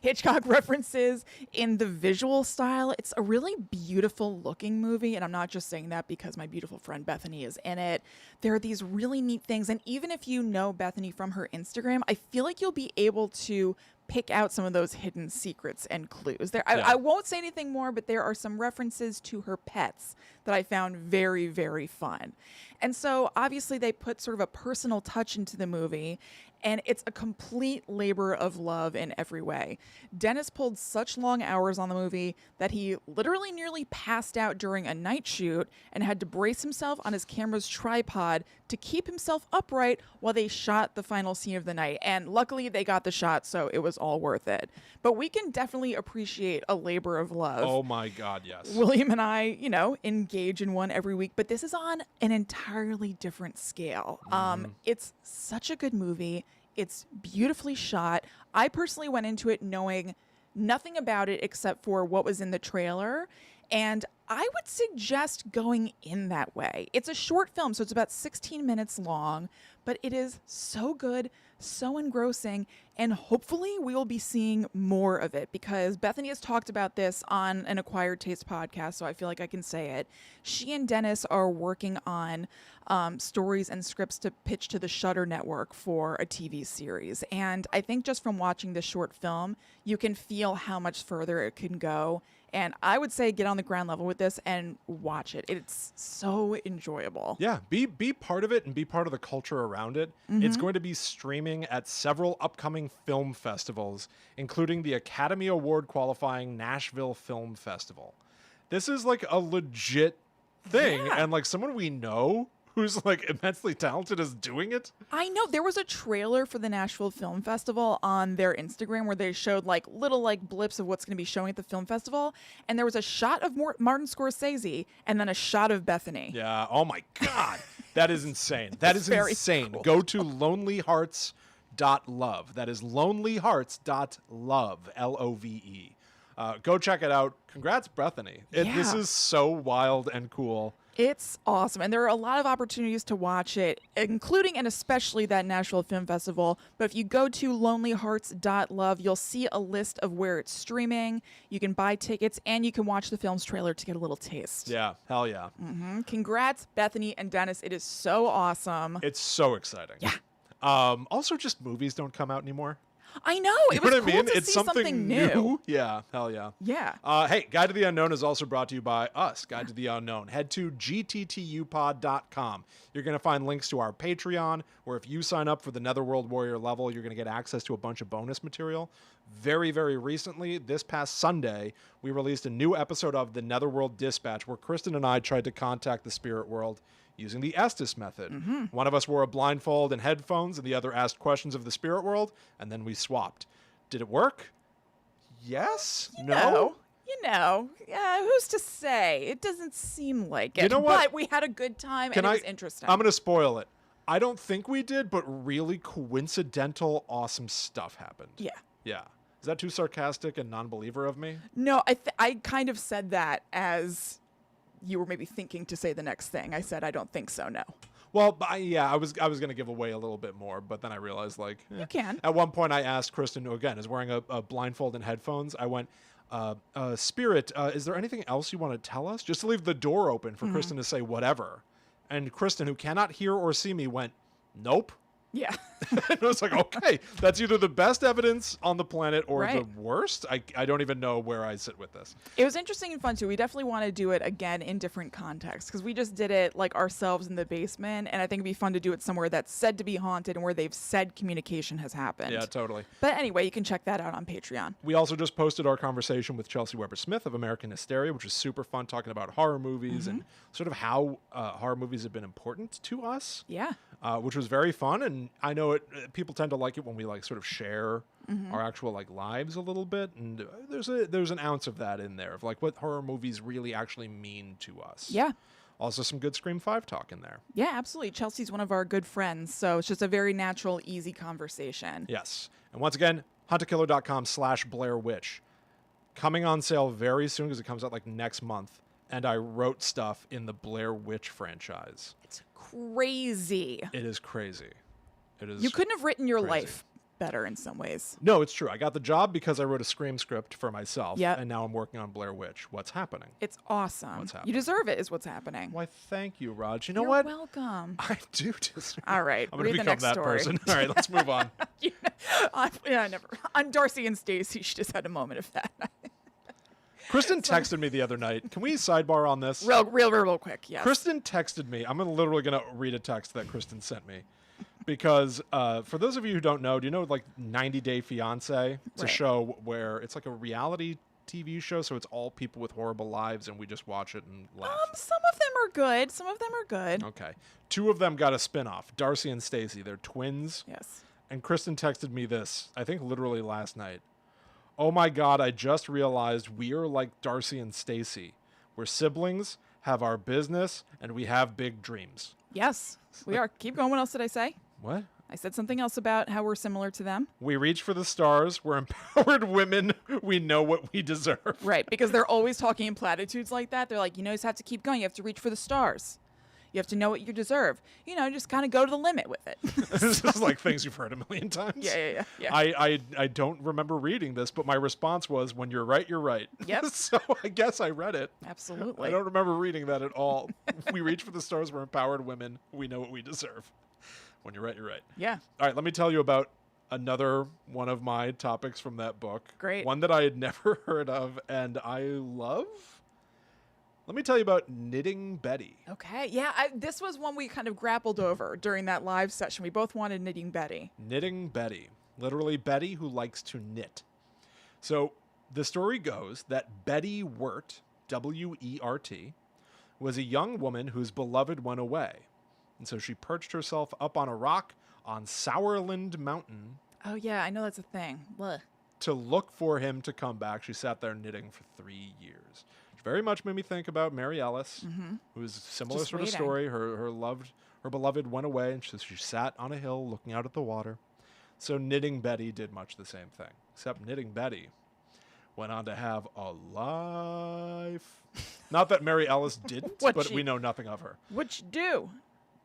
Hitchcock references in the visual style. It's a really beautiful looking movie, and I'm not just saying that because my beautiful friend Bethany is in it. There are these really neat things, and even if you know Bethany from her Instagram, I feel like you'll be able to pick out some of those hidden secrets and clues. I won't say anything more, but there are some references to her pets that I found very, very fun. And so obviously they put sort of a personal touch into the movie, and it's a complete labor of love in every way. Dennis pulled such long hours on the movie that he literally nearly passed out during a night shoot and had to brace himself on his camera's tripod to keep himself upright while they shot the final scene of the night. And luckily they got the shot, so it was all worth it. But we can definitely appreciate a labor of love. Oh my God, yes. William and I, engage in one every week, but this is on an entirely different scale. It's such a good movie. It's beautifully shot. I personally went into it knowing nothing about it except for what was in the trailer, and I would suggest going in that way. It's a short film, so it's about 16 minutes long, but it is so good, so engrossing, and hopefully we will be seeing more of it because Bethany has talked about this on an Acquired Taste podcast, so I feel like I can say it. She and Dennis are working on stories and scripts to pitch to the Shudder Network for a TV series. And I think just from watching this short film, you can feel how much further it can go. And I would say get on the ground level with this and watch it. It's so enjoyable. Yeah, be part of it and be part of the culture around it. It's going to be streaming at several upcoming film festivals, including the Academy Award qualifying Nashville Film Festival. This is like a legit thing, and like someone we know who's like immensely talented is doing it. I know. There was a trailer for the Nashville Film Festival on their Instagram where they showed like little like blips of what's going to be showing at the film festival. And there was a shot of Martin Scorsese and then a shot of Bethany. Yeah. Oh my God. That is insane. That is insane. Cool. Go to lonelyhearts.love. That is lonelyhearts.love. LOVE. Go check it out. Congrats, Bethany. This is so wild and cool. It's awesome. And there are a lot of opportunities to watch it, including and especially that Nashville Film Festival. But if you go to lonelyhearts.love, you'll see a list of where it's streaming. You can buy tickets and you can watch the film's trailer to get a little taste. Yeah. Hell yeah. Congrats, Bethany and Dennis. It is so awesome. It's so exciting. Yeah. Also, just movies don't come out anymore. I know. It was cool to see something new. Yeah, hell yeah. Yeah. Hey, Guide to the Unknown is also brought to you by us, Guide to the Unknown. Head to gttupod.com. You're going to find links to our Patreon, where if you sign up for the Netherworld Warrior level, you're going to get access to a bunch of bonus material. very, very recently, this past Sunday, we released a new episode of The Netherworld Dispatch where Kristen and I tried to contact the spirit world using the Estes method. One of us wore a blindfold and headphones, and the other asked questions of the spirit world, and then we swapped. Did it work? Yes? No? Yeah, who's to say? It doesn't seem like it. You know what? But we had a good time, and it was interesting. I'm going to spoil it. I don't think we did, but really coincidental, awesome stuff happened. Yeah. Yeah. Is that too sarcastic and non-believer of me? No, I kind of said that as you were maybe thinking to say the next thing. I said, I don't think so, no. Well, I was going to give away a little bit more, but then I realized, like... You can. At one point, I asked Kristen, who, again, is wearing a blindfold and headphones. I went, Spirit, is there anything else you want to tell us? Just to leave the door open for Kristen to say whatever. And Kristen, who cannot hear or see me, went, nope. Yeah. And I was like, okay, that's either the best evidence on the planet or Right. the worst. I don't even know where I sit with this. It was interesting and fun, too. We definitely want to do it again in different contexts because we just did it like ourselves in the basement. And I think it'd be fun to do it somewhere that's said to be haunted and where they've said communication has happened. Yeah, totally. But anyway, you can check that out on Patreon. We also just posted our conversation with Chelsea Weber-Smith of American Hysteria, which was super fun, talking about horror movies and sort of how horror movies have been important to us. Yeah. Which was very fun, and I know people tend to like it when we like sort of share our actual like lives a little bit, and there's an ounce of that in there of like what horror movies really actually mean to us. Yeah. Also some good Scream 5 talk in there. Yeah, absolutely. Chelsea's one of our good friends, so it's just a very natural, easy conversation. Yes, and once again, huntakiller.com/Blair Witch coming on sale very soon because it comes out like next month. And I wrote stuff in the Blair Witch franchise. It's crazy. It is crazy. It is. You couldn't have written your crazy. life better in some ways. No, it's true. I got the job because I wrote a Scream script for myself. Yep. And now I'm working on Blair Witch. What's happening? It's awesome. What's You happening? deserve it, is what's happening. Why, thank you, Raj. You know You're what? welcome. I do deserve All right, I'm going read to the become next that story. person. All right, let's move on. Yeah, never. On Darcy and Stacy, she just had a moment of that. Kristen texted me the other night. Can we sidebar on this? Real quick, yes. Kristen texted me. I'm literally going to read a text that Kristen sent me. Because for those of you who don't know, do you know like 90 Day Fiancé? It's a Right. show where it's like a reality TV show, so it's all people with horrible lives, and we just watch it and laugh. Some of them are good. Some of them are good. Okay. 2 of them got a spinoff, Darcy and Stacy. They're twins. Yes. And Kristen texted me this, I think literally last night. Oh my God, I just realized we are like Darcy and Stacy. We're siblings, have our business, and we have big dreams. Yes, we are. Keep going. What else did I say? What? I said something else about how we're similar to them. We reach for the stars. We're empowered women. We know what we deserve. Right, because they're always talking in platitudes like that. They're like, you just have to keep going. You have to reach for the stars. You have to know what you deserve. Just kind of go to the limit with it. This is like things you've heard a million times. Yeah. I don't remember reading this, but my response was, when you're right, you're right. Yep. So I guess I read it. Absolutely. I don't remember reading that at all. We reach for the stars. We're empowered women. We know what we deserve. When you're right, you're right. Yeah. All right, let me tell you about another one of my topics from that book. Great. One that I had never heard of and I love. Let me tell you about Knitting Betty. Okay. Yeah, this was one we kind of grappled over during that live session. We both wanted Knitting Betty. Knitting Betty. Literally Betty who likes to knit. So the story goes that Betty Wert, W-E-R-T, was a young woman whose beloved went away. And so she perched herself up on a rock on Sourland Mountain Oh, yeah, I know that's a thing. Blech. to look for him to come back. She sat there knitting for 3 years. Which very much made me think about Mary Ellis, who was a similar Just sort of waiting. story. Her beloved went away, and she sat on a hill looking out at the water. So Knitting Betty did much the same thing, except Knitting Betty went on to have a life. Not that Mary Ellis didn't, What'd but she- we know nothing of her. What'd you do?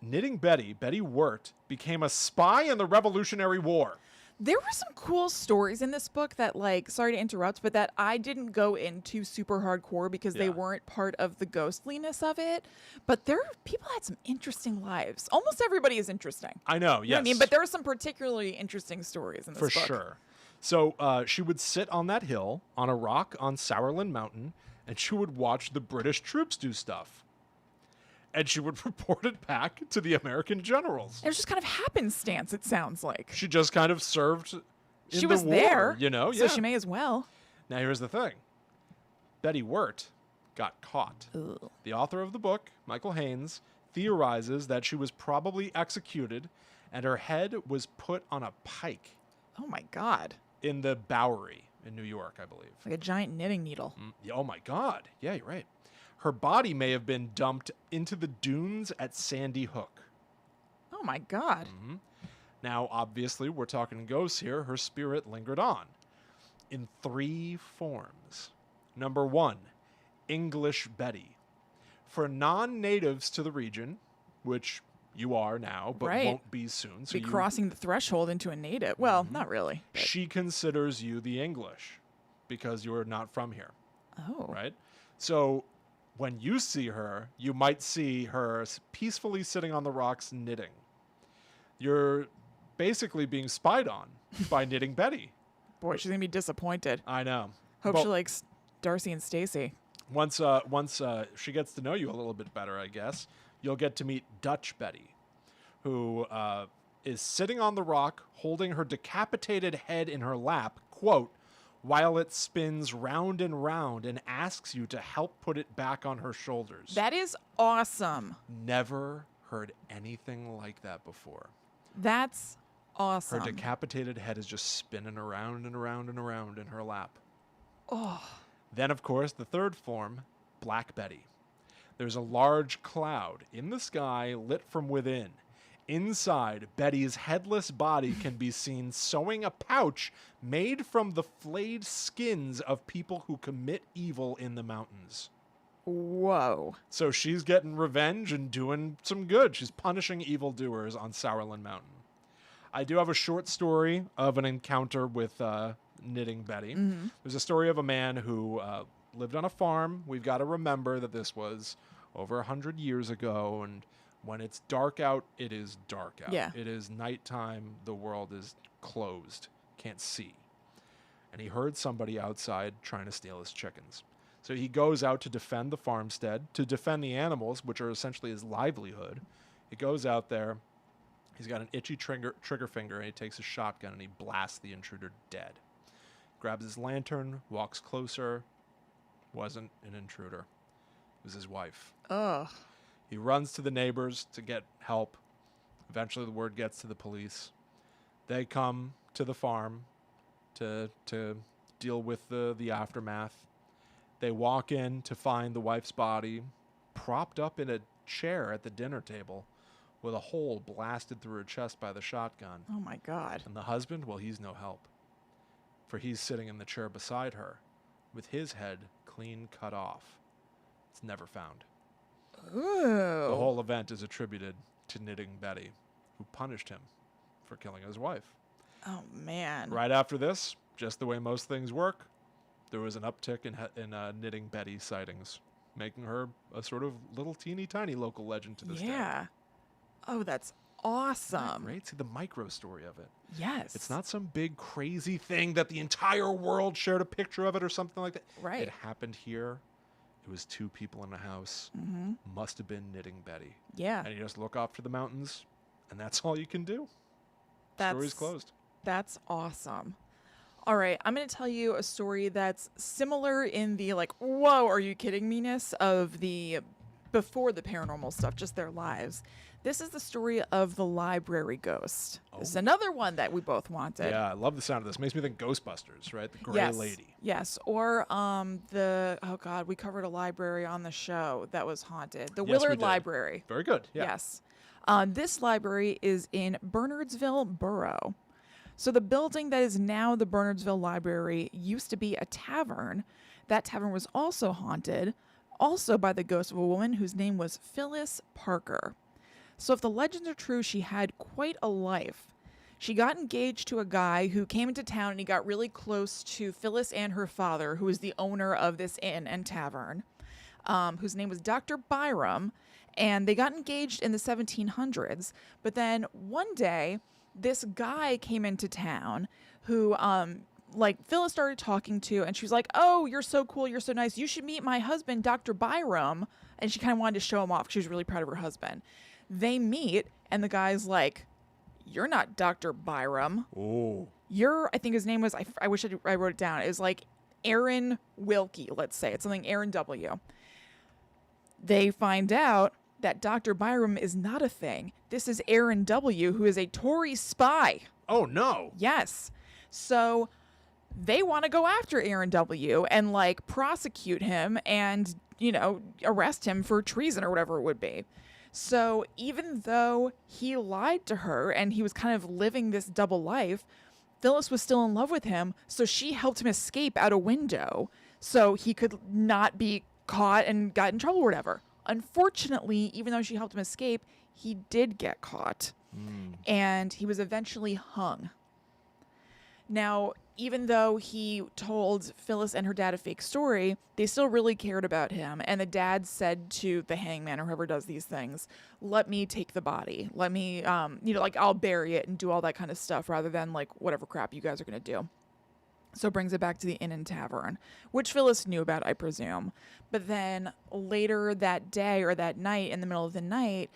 Knitting Betty, Betty Wert, became a spy in the Revolutionary War. There were some cool stories in this book that, sorry to interrupt, but that I didn't go into super hardcore because they Yeah. weren't part of the ghostliness of it. But people had some interesting lives. Almost everybody is interesting. I know, You know yes. what I mean? But there are some particularly interesting stories in this For book. sure. So she would sit on that hill on a rock on Sourland Mountain, and she would watch the British troops do stuff. And she would report it back to the American generals. It was just kind of happenstance, it sounds like. She just kind of served in She the was war, there, you know? so she may as well. Now, here's the thing. Betty Wirt got caught. Ugh. The author of the book, Michael Haynes, theorizes that she was probably executed and her head was put on a pike Oh my God. in the Bowery in New York, I believe. Like a giant knitting needle. Yeah, oh my God. Yeah, you're right. Her body may have been dumped into the dunes at Sandy Hook. Oh my God. Now, obviously, we're talking ghosts here. Her spirit lingered on in 3 forms. Number 1, English Betty. For non-natives to the region, which you are now, but Right. won't be soon. So Be crossing the threshold into a native. Well, not really. But... she considers you the English because you're not from here, Oh. right? So when you see her, you might see her peacefully sitting on the rocks knitting. You're basically being spied on by Knitting Betty. Boy, she's going to be disappointed. I know. Hope But she likes Darcy and Stacy. once she gets to know you a little bit better, I guess, you'll get to meet Dutch Betty, who is sitting on the rock holding her decapitated head in her lap, quote, while it spins round and round and asks you to help put it back on her shoulders. That is awesome. Never heard anything like that before. That's Her awesome. decapitated head is just spinning around and around and around in her lap. Oh. Then, of course, the third form, Black Betty. There's a large cloud in the sky lit from within. Inside, Betty's headless body can be seen sewing a pouch made from the flayed skins of people who commit evil in the mountains. Whoa. So she's getting revenge and doing some good. She's punishing evildoers on Sourland Mountain. I do have a short story of an encounter with Knitting Betty. There's a story of a man who lived on a farm. We've got to remember that this was over 100 years ago, and when it's dark out, it is dark out. Yeah. It is nighttime. The world is closed. Can't see. And he heard somebody outside trying to steal his chickens. So he goes out to defend the farmstead, to defend the animals, which are essentially his livelihood. He goes out there. He's got an itchy trigger finger, and he takes a shotgun, and he blasts the intruder dead. Grabs his lantern, walks closer. Wasn't an intruder. It was his wife. Ugh. He runs to the neighbors to get help. Eventually, the word gets to the police. They come to the farm to deal with the aftermath. They walk in to find the wife's body propped up in a chair at the dinner table with a hole blasted through her chest by the shotgun. Oh my God. And the husband, well, he's no help. For he's sitting in the chair beside her with his head clean cut off. It's never found. Ooh. The whole event is attributed to Knitting Betty, who punished him for killing his wife. Oh man. Right after this, just the way most things work, there was an uptick in Knitting Betty sightings, making her a sort of little teeny tiny local legend to this day. Yeah. Oh, that's awesome. Right? See the micro story of it. Yes. It's not some big crazy thing that the entire world shared a picture of it or something like that. Right. It happened here. It was 2 people in a house. Must have been Knitting Betty. Yeah. And you just look off to the mountains, and that's all you can do. That's Story's closed. That's awesome. All right, I'm going to tell you a story that's similar in the like, whoa, are you kidding me-ness of the before the paranormal stuff, just their lives. This is the story of the library ghost. This is another one that we both wanted. Yeah, I love the sound of this. Makes me think Ghostbusters, right? The Gray Yes. Lady. Yes, or oh god, we covered a library on the show that was haunted. The Yes, we Willard did. Library. Very good. Yeah. Yes. This library is in Bernardsville Borough. So the building that is now the Bernardsville Library used to be a tavern. That tavern was also haunted, also by the ghost of a woman whose name was Phyllis Parker. So if the legends are true, she had quite a life. She got engaged to a guy who came into town, and he got really close to Phyllis and her father, who was the owner of this inn and tavern, whose name was Dr. Byram. And they got engaged in the 1700s. But then one day, this guy came into town who, Phyllis started talking to, and she was like, oh, you're so cool. You're so nice. You should meet my husband, Dr. Byram. And she kind of wanted to show him off. She was really proud of her husband. They meet, and the guy's like, you're not Dr. Byram. Oh. I think his name was, I wish I wrote it down. It was like Aaron Wilkie, let's say. It's something Aaron W. They find out that Dr. Byram is not a thing. This is Aaron W., who is a Tory spy. Oh, no. Yes. So they want to go after Aaron W. and like prosecute him and, arrest him for treason or whatever it would be. So even though he lied to her and he was kind of living this double life, Phyllis was still in love with him. So she helped him escape out a window so he could not be caught and got in trouble or whatever. Unfortunately, even though she helped him escape, he did get caught. And he was eventually hung. Now, even though he told Phyllis and her dad a fake story, they still really cared about him. And the dad said to the hangman or whoever does these things, let me take the body. Let me, I'll bury it and do all that kind of stuff rather than like whatever crap you guys are going to do. So it brings it back to the inn and tavern, which Phyllis knew about, I presume. But then later that day or that night, in the middle of the night,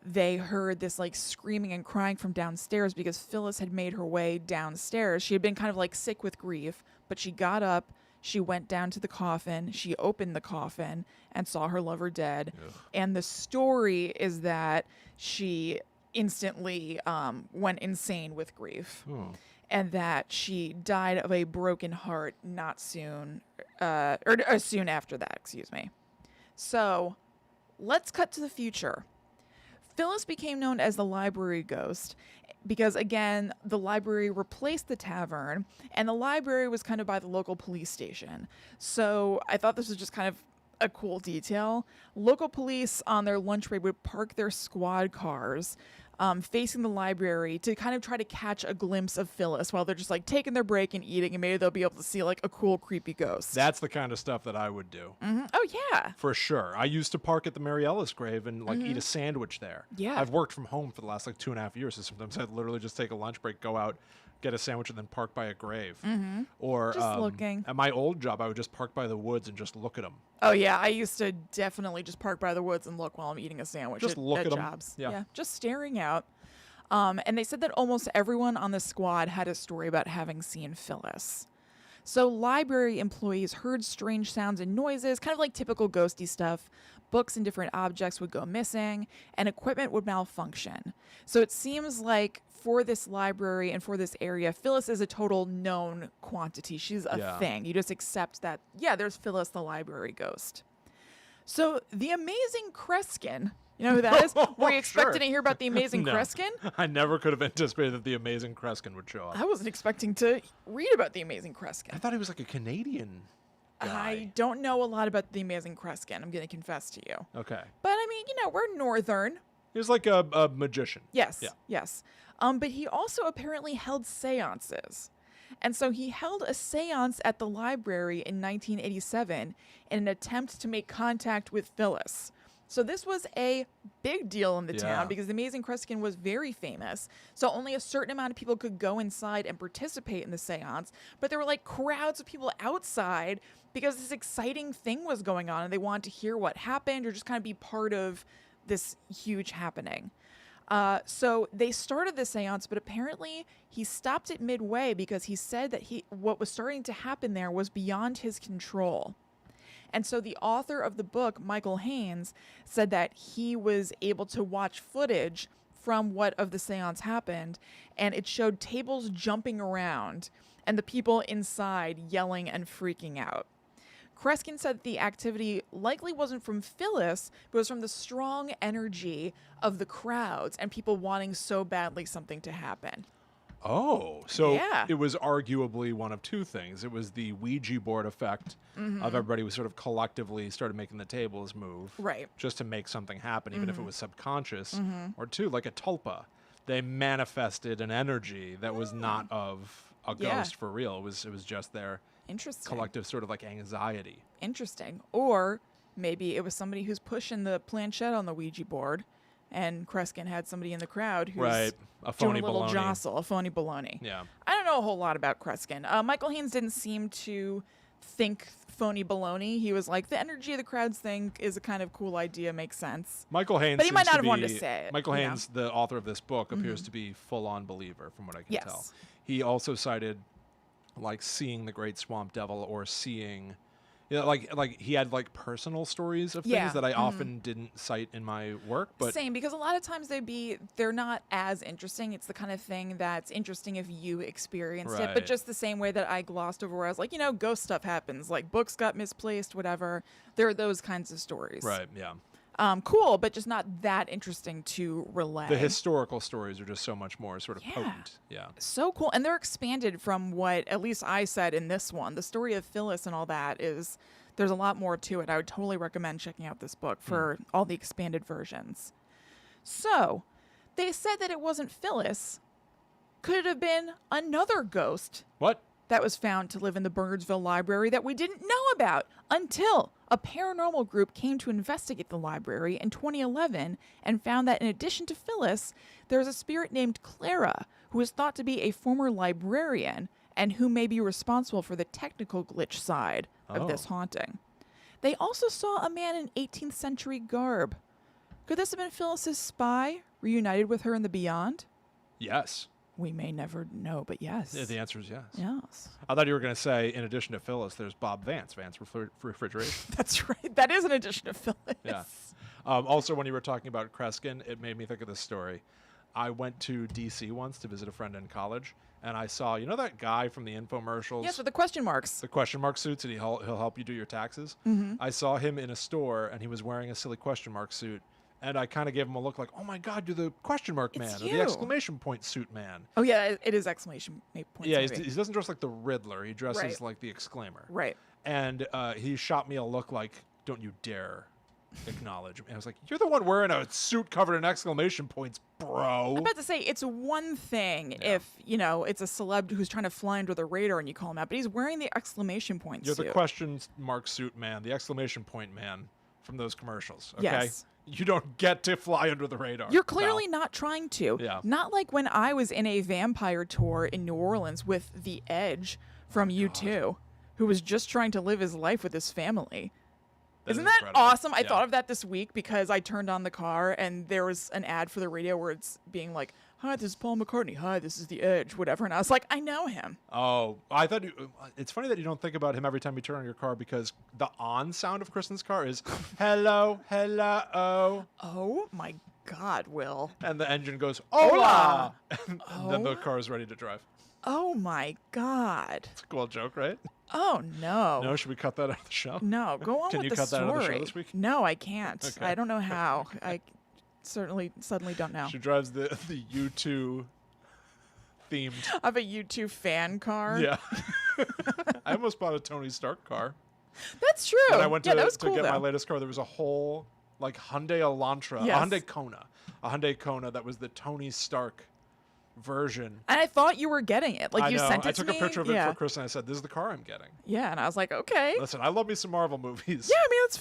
they heard this like screaming and crying from downstairs because Phyllis had made her way downstairs. She had been kind of like sick with grief, but she got up, she went down to the coffin, she opened the coffin and saw her lover dead. Ugh. And the story is that she instantly went insane with grief. Oh. And that she died of a broken heart not soon, or soon after that, excuse me. So let's cut to the future. Phyllis became known as the library ghost because, again, the library replaced the tavern, and the library was kind of by the local police station. So I thought this was just kind of a cool detail. Local police on their lunch break would park their squad cars facing the library to kind of try to catch a glimpse of Phyllis while they're just like taking their break and eating, and maybe they'll be able to see like a cool, creepy ghost. That's the kind of stuff that I would do. Mm-hmm. Oh, yeah. For sure. I used to park at the Mary Ellis grave and like eat a sandwich there. Yeah. I've worked from home for the last like 2.5 years, so sometimes I'd literally just take a lunch break, go out, get a sandwich, and then park by a grave. Mm-hmm. Or just looking. At my old job, I would just park by the woods and just look at them. Oh, yeah. I used to definitely just park by the woods and look while I'm eating a sandwich just look at jobs. Them. Yeah. Just staring out. And they said that almost everyone on the squad had a story about having seen Phyllis. So library employees heard strange sounds and noises, kind of like typical ghosty stuff. Books and different objects would go missing, and equipment would malfunction. So it seems like for this library and for this area, Phyllis is a total known quantity. She's a thing. You just accept that, there's Phyllis, the library ghost. So the amazing Kreskin... You know who that is? Were you expecting to hear about the amazing Kreskin? I never could have anticipated that the amazing Kreskin would show up. I wasn't expecting to read about the amazing Kreskin. I thought he was like a Canadian guy. I don't know a lot about the amazing Kreskin, I'm going to confess to you. Okay. But I mean, we're northern. He was like a magician. Yes, yes. But he also apparently held seances. And so he held a seance at the library in 1987 in an attempt to make contact with Phyllis. So this was a big deal in the town because the amazing Kreskin was very famous. So only a certain amount of people could go inside and participate in the seance. But there were like crowds of people outside because this exciting thing was going on and they wanted to hear what happened or just kind of be part of this huge happening. So they started the seance, but apparently he stopped it midway because he said that what was starting to happen there was beyond his control. And so the author of the book, Michael Haynes, said that he was able to watch footage from what of the seance happened, and it showed tables jumping around and the people inside yelling and freaking out. Kreskin said the activity likely wasn't from Phyllis, but was from the strong energy of the crowds and people wanting so badly something to happen. Oh, so it was arguably one of two things. It was the Ouija board effect of everybody was sort of collectively started making the tables move. Right. Just to make something happen, even if it was subconscious. Or two, like a tulpa. They manifested an energy that was not of a ghost for real. It was just their collective sort of like anxiety. Interesting. Or maybe it was somebody who's pushing the planchette on the Ouija board. And Kreskin had somebody in the crowd who's a phony doing a little baloney. jostle, a phony baloney. Yeah. I don't know a whole lot about Kreskin. Michael Haynes didn't seem to think phony baloney. He was like, the energy of the crowds thing is a kind of cool idea, makes sense. Michael Haynes, But he might seems not to have wanted to be- say it, Michael you know? Haynes, the author of this book, appears to be full-on believer, from what I can Yes. tell. He also cited, like, seeing the Great Swamp Devil or seeing, like he had like personal stories of things Yeah. that I often didn't cite in my work. But Same, because a lot of times they're not as interesting. It's the kind of thing that's interesting if you experienced it, but Right. just the same way that I glossed over where I was like, ghost stuff happens, like books got misplaced, whatever. There are those kinds of stories. right, yeah. Cool, but just not that interesting to relay. The historical stories are just so much more sort of Yeah. potent. Yeah. So cool. And they're expanded from what at least I said in this one. The story of Phyllis and all that is, there's a lot more to it. I would totally recommend checking out this book for all the expanded versions. So, they said that it wasn't Phyllis. Could it have been another ghost What? that was found to live in the Birdsville Library that we didn't know about until a paranormal group came to investigate the library in 2011 and found that in addition to Phyllis, there was a spirit named Clara who is thought to be a former librarian and who may be responsible for the technical glitch side of this haunting. They also saw a man in 18th century garb. Could this have been Phyllis's spy, reunited with her in the beyond? Yes. We may never know, but yes. Yeah, the answer is yes. Yes. I thought you were going to say, in addition to Phyllis, there's Bob Vance Refrigeration. That's right. That is an addition of Phyllis. Yeah. Also, when you were talking about Kreskin, it made me think of this story. I went to D.C. once to visit a friend in college, and I saw, that guy from the infomercials? Yes, with the question marks. The question mark suits, and he'll help you do your taxes. I saw him in a store, and he was wearing a silly question mark suit. And I kind of gave him a look like, oh my God, you're the question mark man, or the you. exclamation point suit man. Oh, yeah, it is exclamation points. Yeah, maybe. he doesn't dress like the Riddler. He dresses Right. like the exclaimer. Right. And he shot me a look like, don't you dare acknowledge me. I was like, you're the one wearing a suit covered in exclamation points, bro. I'm about to say, it's one thing if, it's a celeb who's trying to fly under the radar and you call him out, but he's wearing the exclamation point You're suit. the question mark suit man, the exclamation point man from those commercials, okay? Yes. You don't get to fly under the radar. You're clearly pal. not trying to. Yeah. Not like when I was in a vampire tour in New Orleans with The Edge from U2, who was just trying to live his life with his family. Isn't that incredible. awesome? I Yeah. thought of that this week because I turned on the car and there was an ad for the radio where it's being like, hi, this is Paul McCartney. Hi, this is The Edge, whatever. And I was like, I know him. Oh, I thought it's funny that you don't think about him every time you turn on your car because the on sound of Kristen's car is hello, hello, Oh my God, Will. and the engine goes hola, Hola. and then the car is ready to drive. Oh my God. It's a cool joke, right? Oh no. No, should we cut that out of the show? No, go on Can with you the cut that story. out of the show this week? No, I can't. Okay. I don't know how. I suddenly don't know. She drives the U2 themed. I have a U2 fan car. Yeah. I almost bought a Tony Stark car. That's true. When I went to, that was to cool, get my though. latest car, there was a whole like Hyundai Elantra, Yes. a Hyundai Kona that was the Tony Stark version. And I thought you were getting it. Like I you know. sent it I to took me. a picture of yeah. it for Kristen. I said, "This is the car I'm getting." Yeah, and I was like, okay. Listen, I love me some Marvel movies. Yeah, I mean it's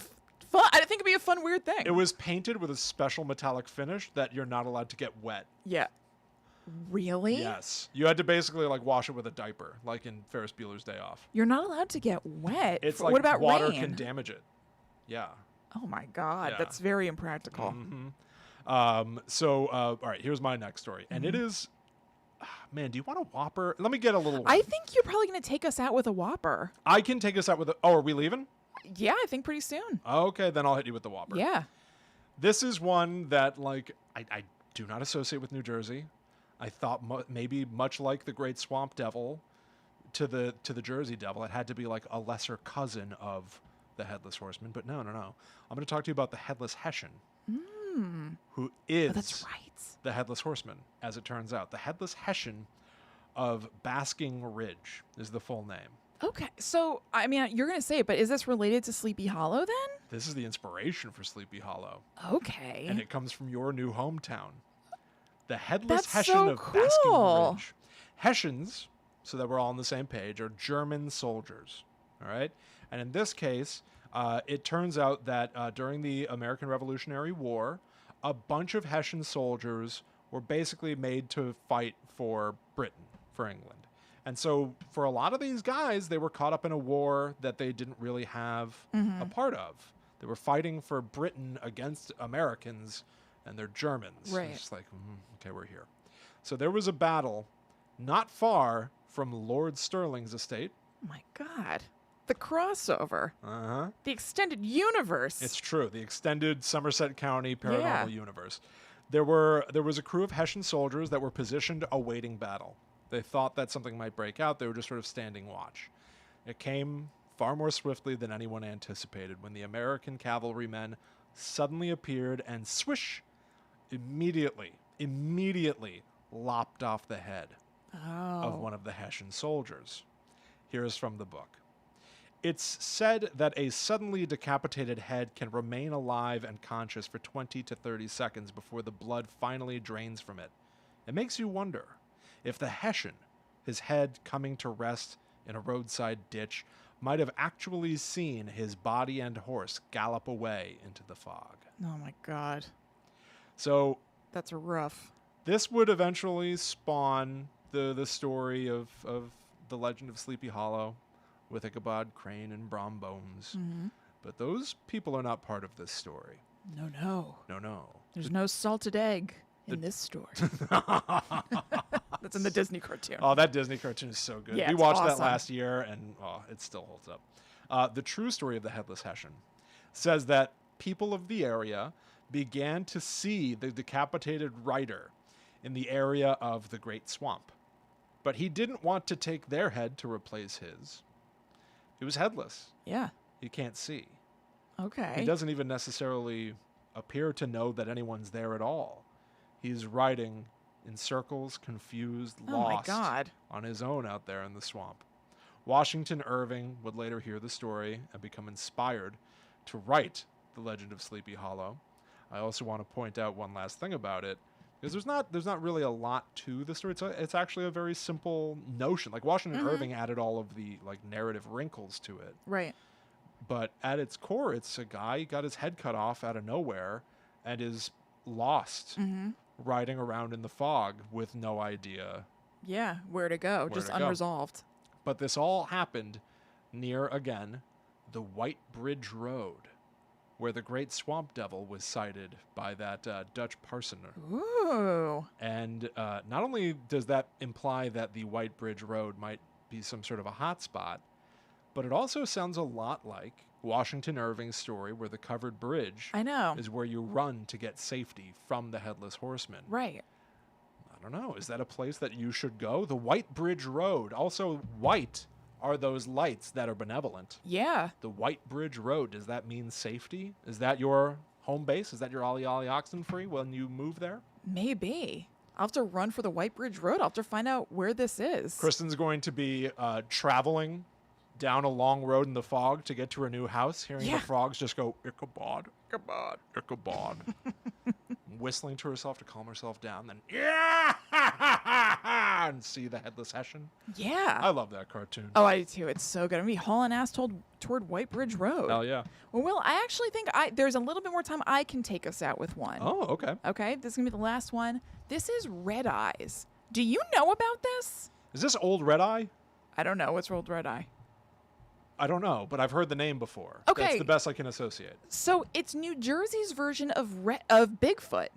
fun. I think it'd be a fun, weird thing. It was painted with a special metallic finish that you're not allowed to get wet. Yeah. Really? Yes, you had to basically like wash it with a diaper, like in Ferris Bueller's Day Off. You're not allowed to get wet. It's What like about water rain? can damage it. Yeah. Oh my God, Yeah. that's very impractical. All right, here's my next story, and it is. Man, do you want a Whopper? Let me get a little one. I think you're probably going to take us out with a Whopper. I can take us out with a. Oh, are we leaving? Yeah, I think pretty soon. Okay, then I'll hit you with the Whopper. Yeah. This is one that, like, I do not associate with New Jersey. I thought maybe much like the Great Swamp Devil to the Jersey Devil, it had to be like a lesser cousin of the Headless Horseman. But no. I'm going to talk to you about the Headless Hessian, who is Oh, that's right. the Headless Horseman, as it turns out. The Headless Hessian of Basking Ridge is the full name. Okay, so I mean, you're gonna say it, but is this related to Sleepy Hollow then? This is the inspiration for Sleepy Hollow, Okay. and it comes from your new hometown. The Headless That's Hessian so of cool. Basking Ridge. Hessians, so that we're all on the same page, are German soldiers. All right? And in this case, it turns out that during the American Revolutionary War, a bunch of Hessian soldiers were basically made to fight for Britain, for England. And so for a lot of these guys, they were caught up in a war that they didn't really have a part of. They were fighting for Britain against Americans, and they're Germans. Right. It's just like, okay, we're here. So there was a battle not far from Lord Stirling's estate. Oh my God. The crossover. Uh-huh. The extended universe. It's true. The extended Somerset County paranormal universe. There was a crew of Hessian soldiers that were positioned awaiting battle. They thought that something might break out. They were just sort of standing watch. It came far more swiftly than anyone anticipated when the American cavalrymen suddenly appeared and swish, immediately lopped off the head of one of the Hessian soldiers. Here's from the book. It's said that a suddenly decapitated head can remain alive and conscious for 20 to 30 seconds before the blood finally drains from it. It makes you wonder if the Hessian, his head coming to rest in a roadside ditch, might have actually seen his body and horse gallop away into the fog. Oh my God. So that's rough. This would eventually spawn the story of the legend of Sleepy Hollow with Ichabod Crane and Brom Bones. Mm-hmm. But those people are not part of this story. No. No. There's no salted egg in this story. That's in the Disney cartoon. Oh, that Disney cartoon is so good. Yeah, We it's watched awesome. that last year, and it still holds up. The true story of the Headless Hessian says that people of the area began to see the decapitated rider in the area of the Great Swamp. But he didn't want to take their head to replace his. He was headless. Yeah. He can't see. Okay. He doesn't even necessarily appear to know that anyone's there at all. He's riding in circles, confused, lost on his own out there in the swamp. Washington Irving would later hear the story and become inspired to write The Legend of Sleepy Hollow. I also want to point out one last thing about it, because there's not really a lot to the story. It's actually a very simple notion. Like Washington Irving added all of the narrative wrinkles to it. Right. But at its core, it's a guy got his head cut off out of nowhere and is lost, riding around in the fog with no idea. Yeah, where to go, just unresolved. But this all happened near, again, the White Bridge Road, where the Great Swamp Devil was sighted by that Dutch parsoner. Ooh. And not only does that imply that the White Bridge Road might be some sort of a hot spot, but it also sounds a lot like Washington Irving's story where the covered bridge is where you run to get safety from the Headless Horseman. Right. I don't know. Is that a place that you should go? The White Bridge Road. Also, white are those lights that are benevolent. Yeah. The White Bridge Road. Does that mean safety? Is that your home base? Is that your Ollie Ollie Oxenfree when you move there? Maybe. I'll have to run for the White Bridge Road. I'll have to find out where this is. Kristen's going to be traveling down a long road in the fog to get to her new house, hearing the frogs just go, Ichabod, Ichabod, Ichabod. Whistling to herself to calm herself down, then and see the Headless Hessian. Yeah. I love that cartoon. Oh, I do too. It's so good. I'm going to be hauling ass toward White Bridge Road. Hell yeah. Well, Will, I actually think there's a little bit more time I can take us out with one. Oh, okay. Okay, this is going to be the last one. This is Red Eyes. Do you know about this? Is this Old Red Eye? I don't know. What's Old Red Eye? I don't know, but I've heard the name before. Okay. That's the best I can associate. So it's New Jersey's version of Bigfoot.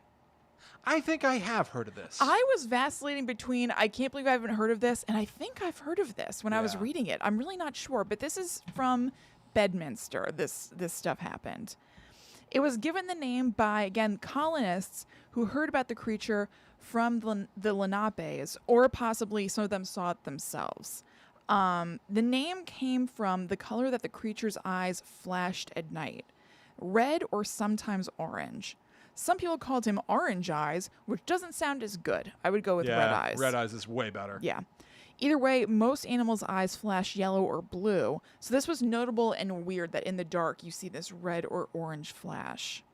I think I have heard of this. I was vacillating between, I can't believe I haven't heard of this, and I think I've heard of this when I was reading it. I'm really not sure, but this is from Bedminster. This stuff happened. It was given the name by, again, colonists who heard about the creature from the Lenapes, or possibly some of them saw it themselves. The name came from the color that the creature's eyes flashed at night, red or sometimes orange. Some people called him Orange Eyes, which doesn't sound as good. I would go with Red Eyes. Red Eyes is way better. Yeah. Either way, most animals' eyes flash yellow or blue, so this was notable and weird that in the dark you see this red or orange flash.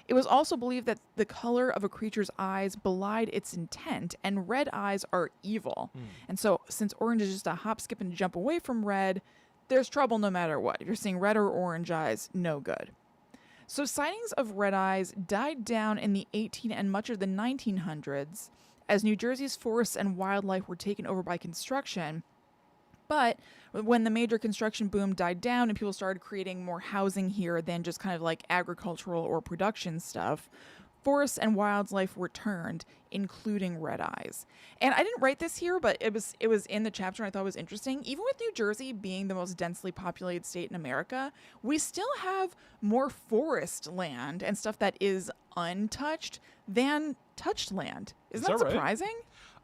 It was also believed that the color of a creature's eyes belied its intent, and red eyes are evil. And so, since orange is just a hop, skip, and jump away from red, there's trouble no matter what. If you're seeing red or orange eyes, no good. So sightings of red eyes died down in the 18 and much of the 1900s as New Jersey's forests and wildlife were taken over by construction, But when the major construction boom died down and people started creating more housing here than just kind of like agricultural or production stuff, forests and wildlife returned, including red eyes. And I didn't write this here, but it was in the chapter and I thought it was interesting. Even with New Jersey being the most densely populated state in America, we still have more forest land and stuff that is untouched than touched land. Isn't that right? surprising?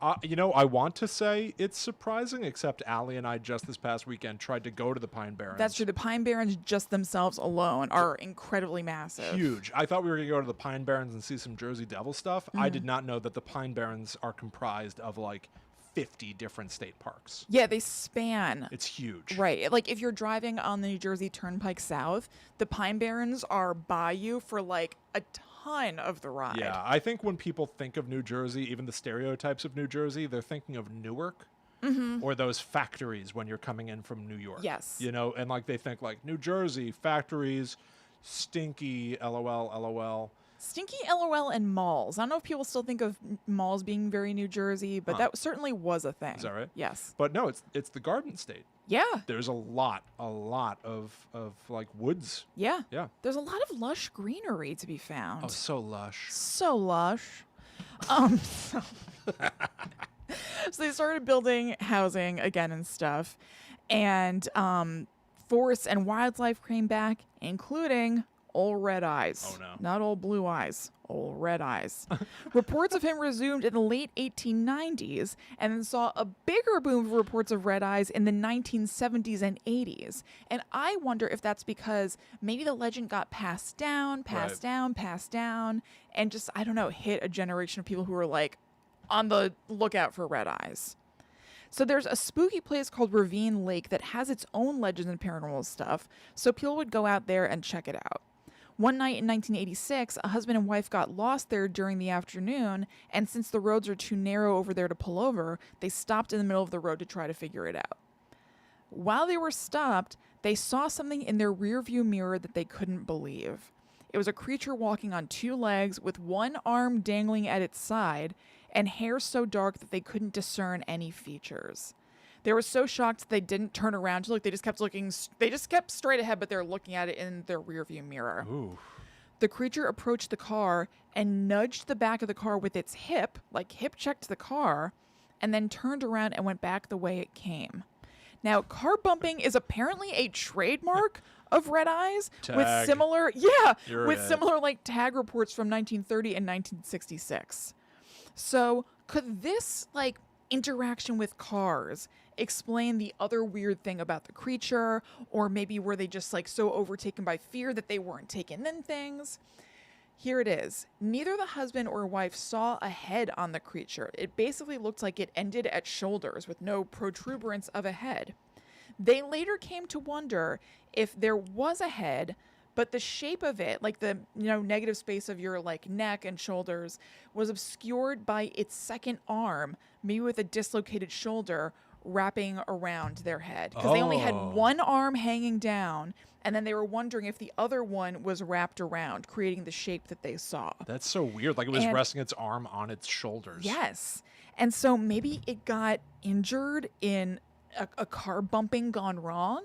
I want to say it's surprising, except Allie and I just this past weekend tried to go to the Pine Barrens. That's true. The Pine Barrens just themselves alone are incredibly massive. Huge. I thought we were going to go to the Pine Barrens and see some Jersey Devil stuff. I did not know that the Pine Barrens are comprised of like 50 different state parks. Yeah, they span. It's huge. Right. Like if you're driving on the New Jersey Turnpike South, the Pine Barrens are by you for like a ton of the ride. Yeah, I think when people think of New Jersey, even the stereotypes of New Jersey, they're thinking of Newark or those factories when you're coming in from New York. Yes. And like they think like New Jersey, factories, stinky, LOL, LOL. Stinky LOL and malls. I don't know if people still think of malls being very New Jersey, but that certainly was a thing. Is that right? Yes. But no, it's the Garden State. Yeah. There's a lot of like woods. Yeah. Yeah. There's a lot of lush greenery to be found. Oh, so lush. So lush. So they started building housing again and stuff. And forests and wildlife came back, including old red eyes. Oh, no. Not old blue eyes. Old red eyes. Reports of him resumed in the late 1890s and then saw a bigger boom of reports of red eyes in the 1970s and 80s. And I wonder if that's because maybe the legend got passed down, and just, I don't know, hit a generation of people who were like on the lookout for red eyes. So there's a spooky place called Ravine Lake that has its own legends and paranormal stuff, so people would go out there and check it out. One night in 1986, a husband and wife got lost there during the afternoon, and since the roads are too narrow over there to pull over, they stopped in the middle of the road to try to figure it out. While they were stopped, they saw something in their rearview mirror that they couldn't believe. It was a creature walking on two legs with one arm dangling at its side and hair so dark that they couldn't discern any features. They were so shocked they didn't turn around to look. They just kept looking. They just kept straight ahead, but they were looking at it in their rearview mirror. Ooh. The creature approached the car and nudged the back of the car with its hip, like hip checked the car, and then turned around and went back the way it came. Now, car bumping is apparently a trademark of red eyes with Tag. similar, You're with it. similar like tag reports from 1930 and 1966. So, could this like interaction with cars explain the other weird thing about the creature, or maybe were they just like so overtaken by fear that they weren't taking in things? Here it is. Neither the husband or wife saw a head on the creature. It basically looked like it ended at shoulders with no protuberance of a head. They later came to wonder if there was a head, but the shape of it, like the negative space of your like neck and shoulders, was obscured by its second arm, maybe with a dislocated shoulder wrapping around their head. Because they only had one arm hanging down, and then they were wondering if the other one was wrapped around, creating the shape that they saw. That's so weird. Like it was resting its arm on its shoulders. Yes. And so maybe it got injured in a car bumping gone wrong?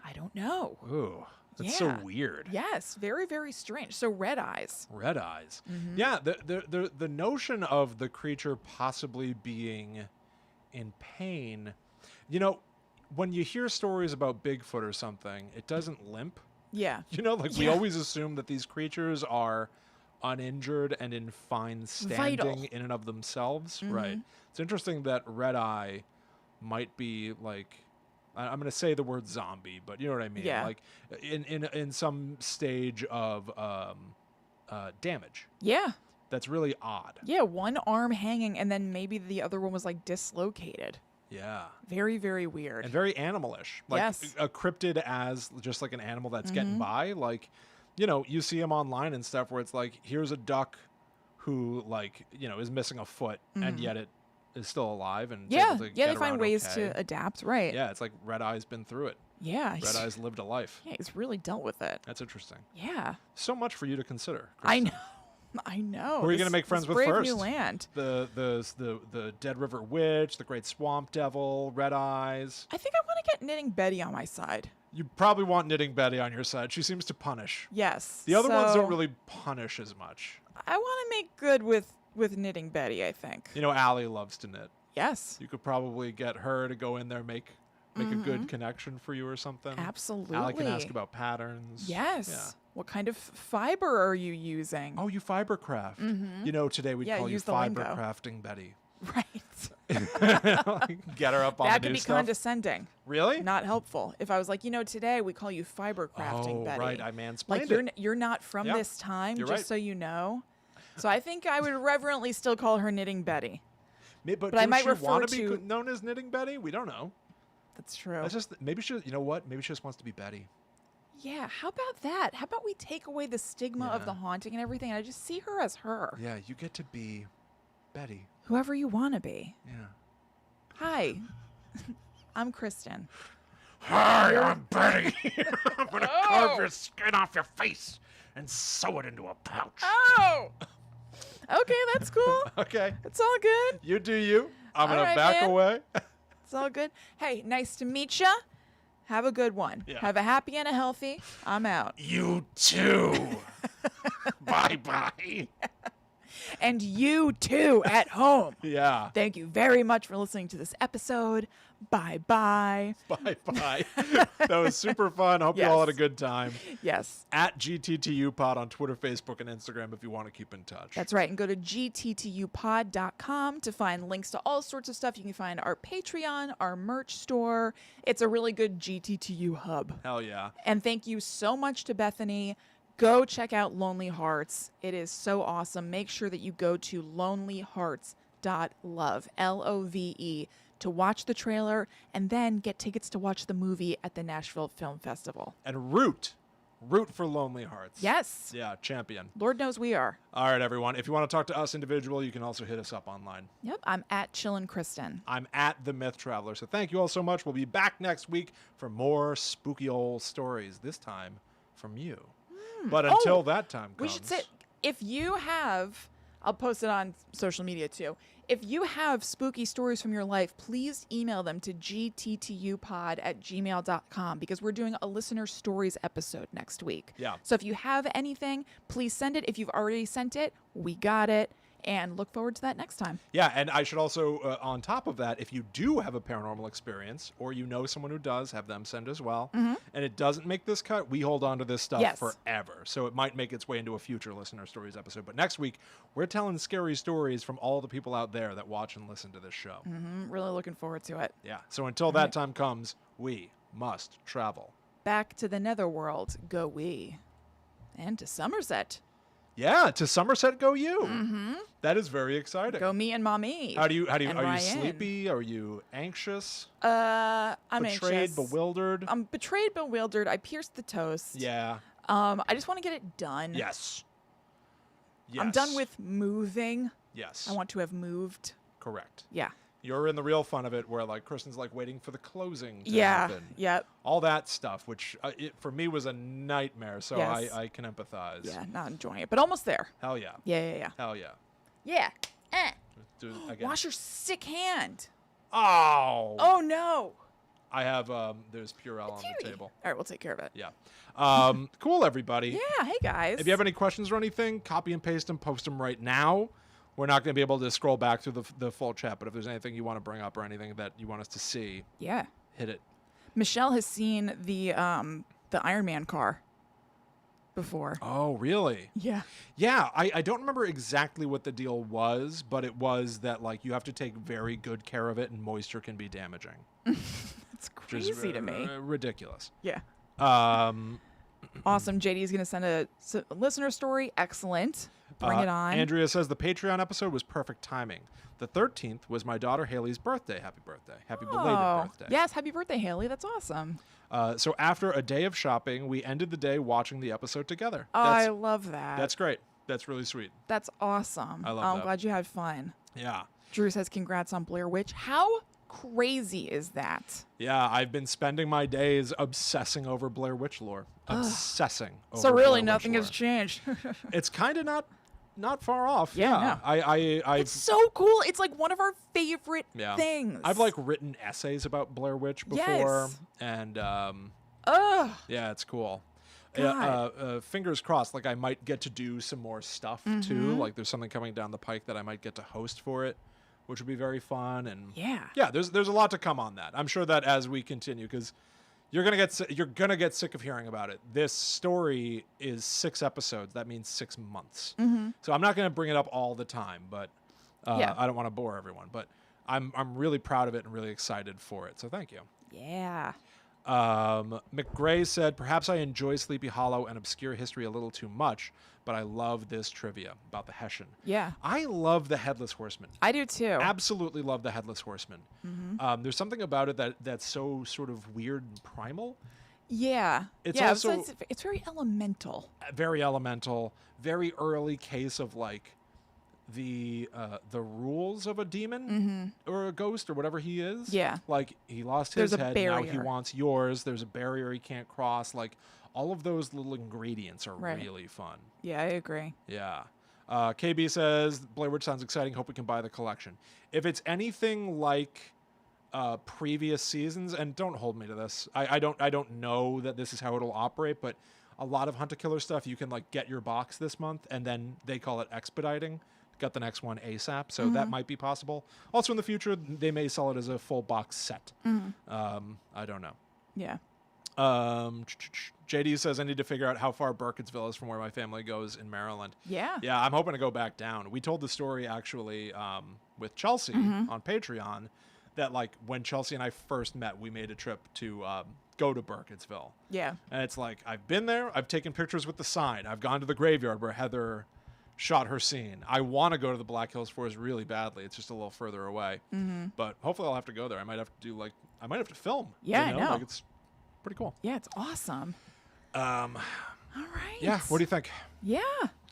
I don't know. Ooh. That's so weird. Yes, very, very strange. So red eyes. Red eyes. Yeah, the notion of the creature possibly being in pain, when you hear stories about Bigfoot or something, it doesn't limp. Yeah. We always assume that these creatures are uninjured and in fine standing Vital. in and of themselves. Right. It's interesting that red eye might be like, I'm going to say the word zombie, but you know what I mean? Yeah. Like in some stage of damage. Yeah. That's really odd. Yeah, one arm hanging, and then maybe the other one was like dislocated. Yeah. Very, very weird. And very animalish. Like Yes. a cryptid as just like an animal that's getting by. Like, you see them online and stuff where it's like, here's a duck who like, is missing a foot and yet it is still alive and Yeah, able to they get find around ways okay. to adapt, right? Yeah, it's like Red Eye's been through it. Yeah. Red Eye's lived a life. Yeah, he's really dealt with it. That's interesting. Yeah. So much for you to consider, I Kristen. know. I know. Who are you going to make friends with brave first? New land. The Dead River Witch, the Great Swamp Devil, Red Eyes. I think I want to get Knitting Betty on my side. You probably want Knitting Betty on your side. She seems to punish. Yes. The other ones so don't really punish as much. I want to make good with Knitting Betty, I think. You know, Allie loves to knit. Yes. You could probably get her to go in there, make a good connection for you or something. Absolutely. Allie can ask about patterns. Yes. Yeah. What kind of fiber are you using? Oh, you fiber craft. You know, today we'd call you use the fiber lingo. crafting Betty. Right. Get her up on That the could new be stuff. condescending. Really? Not helpful. If I was like, today we call you fiber crafting Oh, Betty. right. I mansplained Like it. you're not from Yep. this time, You're just right. so you know. So I think I would reverently still call her Knitting Betty. But I does might she refer want to be to- known as Knitting Betty? We don't know. That's true. That's just maybe she. You know what? Maybe she just wants to be Betty. Yeah, how about that? How about we take away the stigma of Yeah. the haunting and everything, and I just see her as her. Yeah, you get to be Betty. Whoever you want to be. Yeah. Hi, I'm Kristen. Hi, I'm Betty. I'm gonna carve your skin off your face and sew it into a pouch. Oh! Okay, that's cool. Okay. It's all good. You do you. I'm All gonna right, back man. away. It's all good. Hey, nice to meet ya. Have a good one. Yeah. Have a happy and a healthy. I'm out. You too. Bye bye. And you too at home. Yeah. Thank you very much for listening to this episode. Bye bye. Bye bye. That was super fun. Hope you all had a Yes. good time. Yes, At GTTU Pod on Twitter, Facebook, and Instagram if you want to keep in touch. that's right. And go to gttupod.com to find links to all sorts of stuff. You can find our Patreon, our merch store. It's a really good GTTU hub. Hell yeah. And thank you so much to Bethany. Go check out Lonely Hearts. It is so awesome. Make sure that you go to lonelyhearts.love, Love, to watch the trailer and then get tickets to watch the movie at the Nashville Film Festival. And root for Lonely Hearts. Yes. Yeah, champion. Lord knows we are. All right, everyone. If you want to talk to us individually, you can also hit us up online. Yep. I'm at Chillin' Kristen. I'm at The Myth Traveler. So thank you all so much. We'll be back next week for more spooky old stories, this time from you. But until that time comes... We should say, if you have, I'll post it on social media too. If you have spooky stories from your life, please email them to gttupod@gmail.com because we're doing a listener stories episode next week. Yeah. So if you have anything, please send it. If you've already sent it, we got it. And look forward to that next time. Yeah, and I should also, on top of that, if you do have a paranormal experience or you know someone who does, have them send as well. And it doesn't make this cut, we hold on to this stuff Yes. forever. So it might make its way into a future Listener Stories episode. But next week, we're telling scary stories from all the people out there that watch and listen to this show. I'm really looking forward to it. Yeah, so until that time comes, we must travel. Back to the netherworld go we. And to Somerset. Yeah, to Somerset go you. That is very exciting. Go me and Mommy. How do you, and are you Ryan. sleepy? Are you anxious? I'm Betrayed, anxious. bewildered? I'm betrayed, bewildered. I pierced the toast. Yeah. I just want to get it done. Yes. I'm done with moving. Yes. I want to have moved. Correct. Yeah. You're in the real fun of it where like Kristen's like waiting for the closing to Yeah. happen. Yep. All that stuff, which it, for me was a nightmare. So Yes. I can empathize. Yeah. Not enjoying it, but almost there. Hell yeah. Yeah. Hell yeah. Yeah. Do it again. Wash your sick hand. Oh. Oh no. I have there's Purell on the table. All right, we'll take care of it. Yeah. Cool, everybody. Yeah. Hey guys. If you have any questions or anything, copy and paste them, post them right now. We're not going to be able to scroll back through the full chat, but if there's anything you want to bring up or anything that you want us to see, Yeah. hit it. Michelle has seen the Iron Man car before. Oh, really? Yeah. Yeah, I don't remember exactly what the deal was, but it was that like you have to take very good care of it and moisture can be damaging. It's Which is, crazy to me. Ridiculous. Yeah. Um, Awesome. JD is going to send a listener story. Excellent. Bring it on. Andrea says the Patreon episode was perfect timing. The 13th was my daughter Haley's birthday. Happy birthday. Happy belated birthday. Yes, happy birthday, Haley. That's awesome. So after a day of shopping, we ended the day watching the episode together. Oh, I love that. That's great. That's really sweet. That's awesome. I love I'm that. glad you had fun. Yeah. Drew says congrats on Blair Witch. How crazy is that? Yeah, I've been spending my days obsessing over Blair Witch lore. Obsessing over So really Blair Witch nothing lore. has changed. It's kind of not not far off. Yeah, I've It's so cool. It's like one of our favorite things. I've like written essays about Blair Witch before, Yes. and Ugh. yeah, it's cool. God. Fingers crossed. Like I might get to do some more stuff too. Like there's something coming down the pike that I might get to host for it, which would be very fun. And Yeah. there's a lot to come on that. I'm sure that as we continue, because you're gonna get sick of hearing about it. This story is 6 episodes. That means 6 months. So I'm not gonna bring it up all the time, but I don't want to bore everyone. But I'm really proud of it and really excited for it. So thank you. Yeah. McGray said, perhaps I enjoy Sleepy Hollow and obscure history a little too much, but I love this trivia about the Hessian. Yeah. I love the Headless Horseman. I do too. Absolutely love the Headless Horseman. There's something about it that's so sort of weird and primal. Yeah. It's yeah, also- it's very elemental. Very elemental, very early case of like the rules of a demon or a ghost or whatever he is. Yeah. Like he lost There's his a head, now he barrier. wants yours. There's a barrier he can't cross. Like all of those little ingredients are Right. really fun. Yeah, I agree. Yeah. KB says Blair Witch sounds exciting. Hope we can buy the collection. If it's anything like previous seasons, and don't hold me to this, I don't know that this is how it'll operate, but a lot of Hunt a Killer stuff you can like get your box this month, and then they call it expediting. Got the next one ASAP, so that might be possible. Also in the future, they may sell it as a full box set. I don't know. Yeah. JD says I need to figure out how far Burkittsville is from where my family goes in Maryland. Yeah. Yeah, I'm hoping to go back down. We told the story actually with Chelsea on Patreon that like when Chelsea and I first met, we made a trip to go to Burkittsville. Yeah. And it's like, I've been there. I've taken pictures with the sign. I've gone to the graveyard where Heather shot her scene. I want to go to the Black Hills Forest really badly. It's just a little further away. But hopefully I'll have to go there. I might have to do like, I might have to film. Yeah, I know. Like it's pretty cool. Yeah, it's awesome. All right. Yeah. What do you think? Yeah.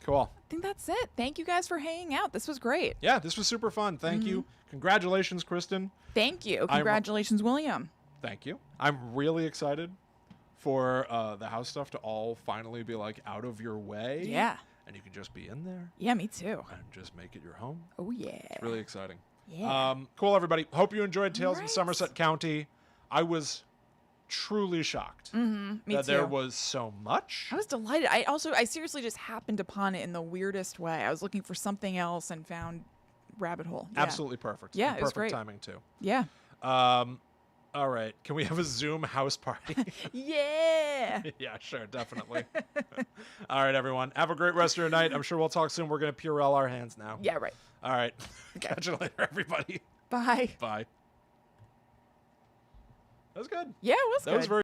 Cool. I think that's it. Thank you guys for hanging out. This was great. Yeah, this was super fun. Thank you. Congratulations, Kristen. Thank you. Congratulations, William. Thank you. I'm really excited for the house stuff to all finally be like out of your way. Yeah. And you can just be in there Yeah, me too. and just make it your home. Oh, yeah. It's really exciting. Yeah. Cool, everybody. Hope you enjoyed Tales of Right. Somerset County. I was truly shocked Me that too. there was so much. I was delighted. I seriously just happened upon it in the weirdest way. I was looking for something else and found Rabbit Hole. Yeah. Absolutely perfect. Yeah, And it was perfect great. timing too. Yeah. All right. Can we have a Zoom house party? Yeah. Yeah, sure, definitely. All right, everyone. Have a great rest of your night. I'm sure we'll talk soon. We're going to Purell our hands now. Yeah, right. All right. Catch you later, everybody. Bye. Bye. That was good. Yeah, it was That good. was very